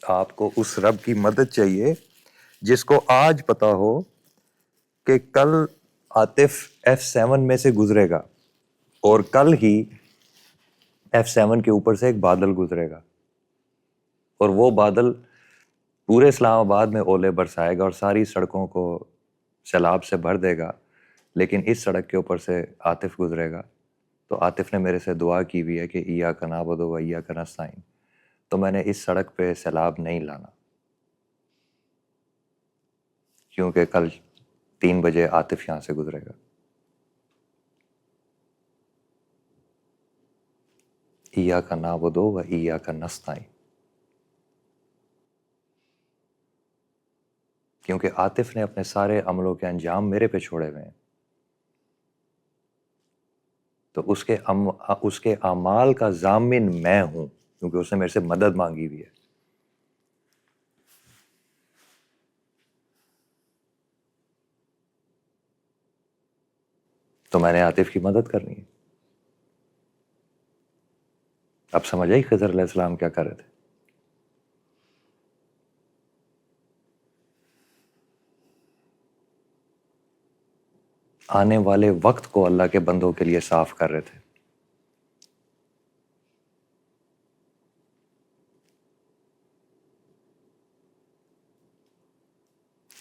آپ کو اس رب کی مدد چاہیے جس کو آج پتا ہو کہ کل عاطف F7 میں سے گزرے گا اور کل ہی F7 کے اوپر سے ایک بادل گزرے گا اور وہ بادل پورے اسلام آباد میں اولے برسائے گا اور ساری سڑکوں کو سیلاب سے بھر دے گا. لیکن اس سڑک کے اوپر سے عاطف گزرے گا تو عاطف نے میرے سے دعا کی ہوئی ہے کہ ایاک نعبد و ایاک نستعین، تو میں نے اس سڑک پہ سیلاب نہیں لانا کیونکہ کل 3 بجے عاطف یہاں سے گزرے گا. ایاک نعبد و ایاک نستعین، کیونکہ عاطف نے اپنے سارے عملوں کے انجام میرے پہ چھوڑے ہوئے ہیں. تو اس کے اعمال کا ضامن میں ہوں کیونکہ اس نے میرے سے مدد مانگی ہوئی ہے. تو میں نے عاطف کی مدد کرنی ہے. اب سمجھ آئی خضر علیہ السلام کیا کر رہے تھے؟ آنے والے وقت کو اللہ کے بندوں کے لیے صاف کر رہے تھے.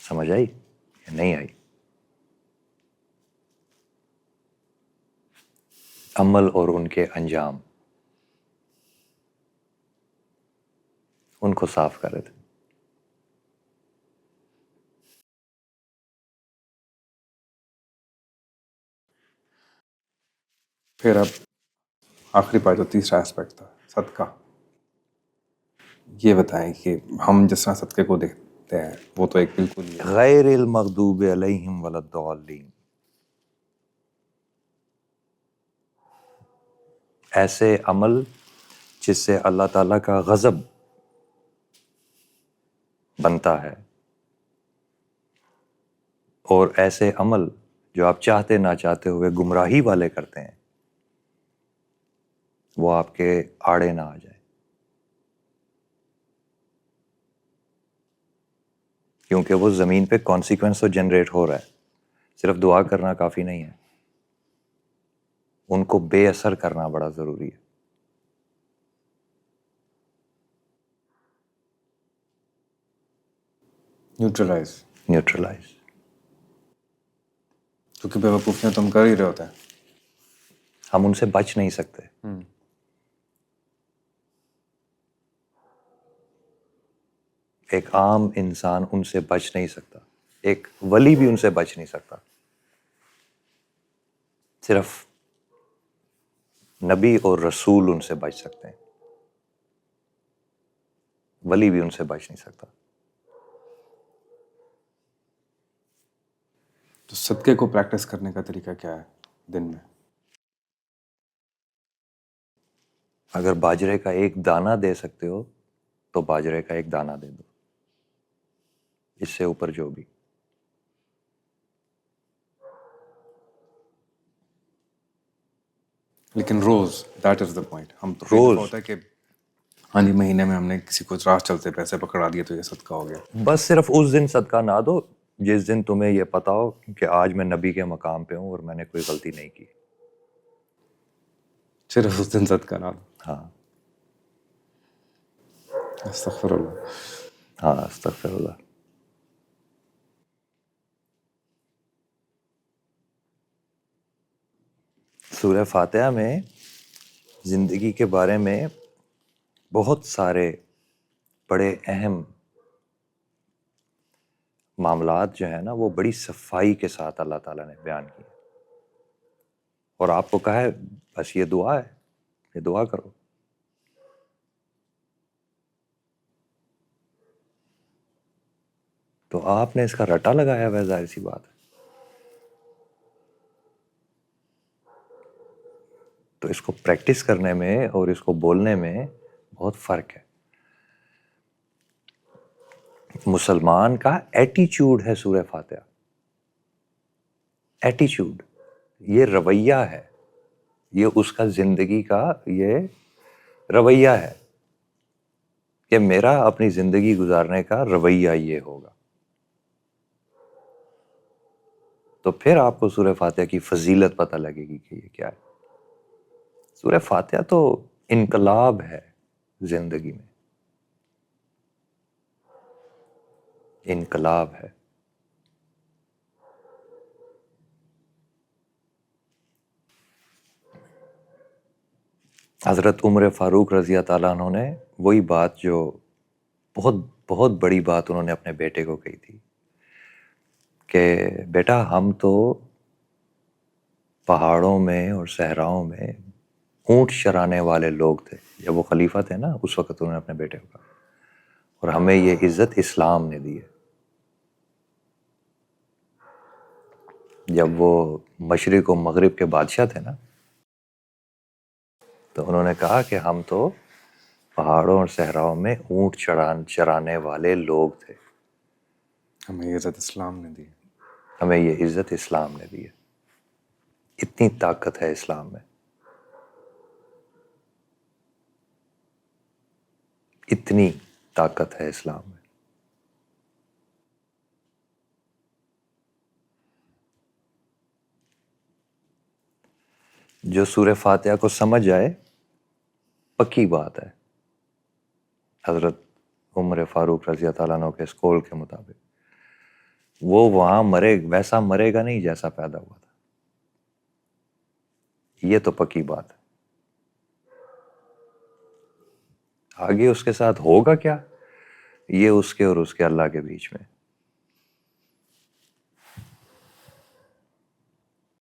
سمجھ آئی یا نہیں آئی؟ عمل اور ان کے انجام ان کو صاف کر رہے تھے. پھر اب آخری پوائنٹ جو تیسرا اسپیکٹ تھا صدقہ. یہ بتائیں کہ ہم جس طرح صدقے کو دیکھتے ہیں وہ تو ایک بالکل غیر المغضوب علیہم ولا الضالین، ایسے عمل جس سے اللہ تعالیٰ کا غضب بنتا ہے، اور ایسے عمل جو آپ چاہتے نہ چاہتے ہوئے گمراہی والے کرتے ہیں، وہ آپ کے آڑے نہ آ جائے. کیونکہ وہ زمین پہ کانسیکوینس تو جنریٹ ہو رہا ہے. صرف دعا کرنا کافی نہیں ہے، ان کو بے اثر کرنا بڑا ضروری ہے. نیوٹرلائز. کیونکہ بیوقوفیاں تم کر ہی رہے ہوتے ہیں. ہم ان سے بچ نہیں سکتے. ایک عام انسان ان سے بچ نہیں سکتا، ایک ولی بھی ان سے بچ نہیں سکتا. صرف نبی اور رسول ان سے بچ سکتے ہیں، ولی بھی ان سے بچ نہیں سکتا. تو صدقے کو پریکٹس کرنے کا طریقہ کیا ہے دن میں؟ اگر باجرے کا ایک دانہ دے سکتے ہو تو باجرے کا ایک دانہ دے دو، اس سے اوپر جو بھی. لیکن روز، دیٹ از دا پوائنٹ. ہم تو کئی روز دفعہ ہوتا ہے کہ ہاں جی مہینے میں ہم نے کسی کو راہ چلتے پیسے پکڑا دیے تو یہ صدقہ ہو گیا. بس صرف اس دن صدقہ نہ دو جس دن تمہیں یہ پتا ہو کہ آج میں نبی کے مقام پہ ہوں اور میں نے کوئی غلطی نہیں کی. صرف اس دن صدقہ نہ دو. ہاں استغفر اللہ. ہاں استغفر اللہ. سورہ فاتحہ میں زندگی کے بارے میں بہت سارے بڑے اہم معاملات جو ہیں نا وہ بڑی صفائی کے ساتھ اللہ تعالیٰ نے بیان کیے، اور آپ کو کہا ہے بس یہ دعا ہے، یہ دعا کرو. تو آپ نے اس کا رٹا لگایا ہوا ہے، ظاہر سی بات ہے. تو اس کو پریکٹس کرنے میں اور اس کو بولنے میں بہت فرق ہے. مسلمان کا ایٹیچیوڈ ہے سورہ فاتحہ. ایٹیچیوڈ، یہ رویہ ہے، یہ اس کا زندگی کا یہ رویہ ہے کہ میرا اپنی زندگی گزارنے کا رویہ یہ ہوگا. تو پھر آپ کو سورہ فاتحہ کی فضیلت پتہ لگے گی کہ یہ کیا ہے. سورہ فاتحہ تو انقلاب ہے زندگی میں، انقلاب ہے. حضرت عمر فاروق رضی اللہ تعالیٰ عنہ نے وہی بات جو بہت بہت بڑی بات انہوں نے اپنے بیٹے کو کہی تھی کہ بیٹا ہم تو پہاڑوں میں اور صحراؤں میں اونٹ چرانے والے لوگ تھے. جب وہ خلیفہ تھے نا اس وقت انہوں نے اپنے بیٹے کو کہا، اور ہمیں یہ عزت اسلام نے دی ہے. جب وہ مشرق و مغرب کے بادشاہ تھے نا تو انہوں نے کہا کہ ہم تو پہاڑوں اور صحراؤں میں اونٹ چرانے والے لوگ تھے، ہمیں یہ عزت اسلام نے دی. ہمیں یہ عزت اسلام نے دی ہے. اتنی طاقت ہے اسلام میں. اتنی طاقت ہے اسلام میں. جو سورہ فاتحہ کو سمجھ جائے پکی بات ہے حضرت عمر فاروق رضی اللہ عنہ کے اس قول کے مطابق وہ وہاں ویسا مرے گا نہیں جیسا پیدا ہوا تھا. یہ تو پکی بات ہے. آگے اس کے ساتھ ہوگا کیا یہ اس کے اور اس کے اللہ کے بیچ میں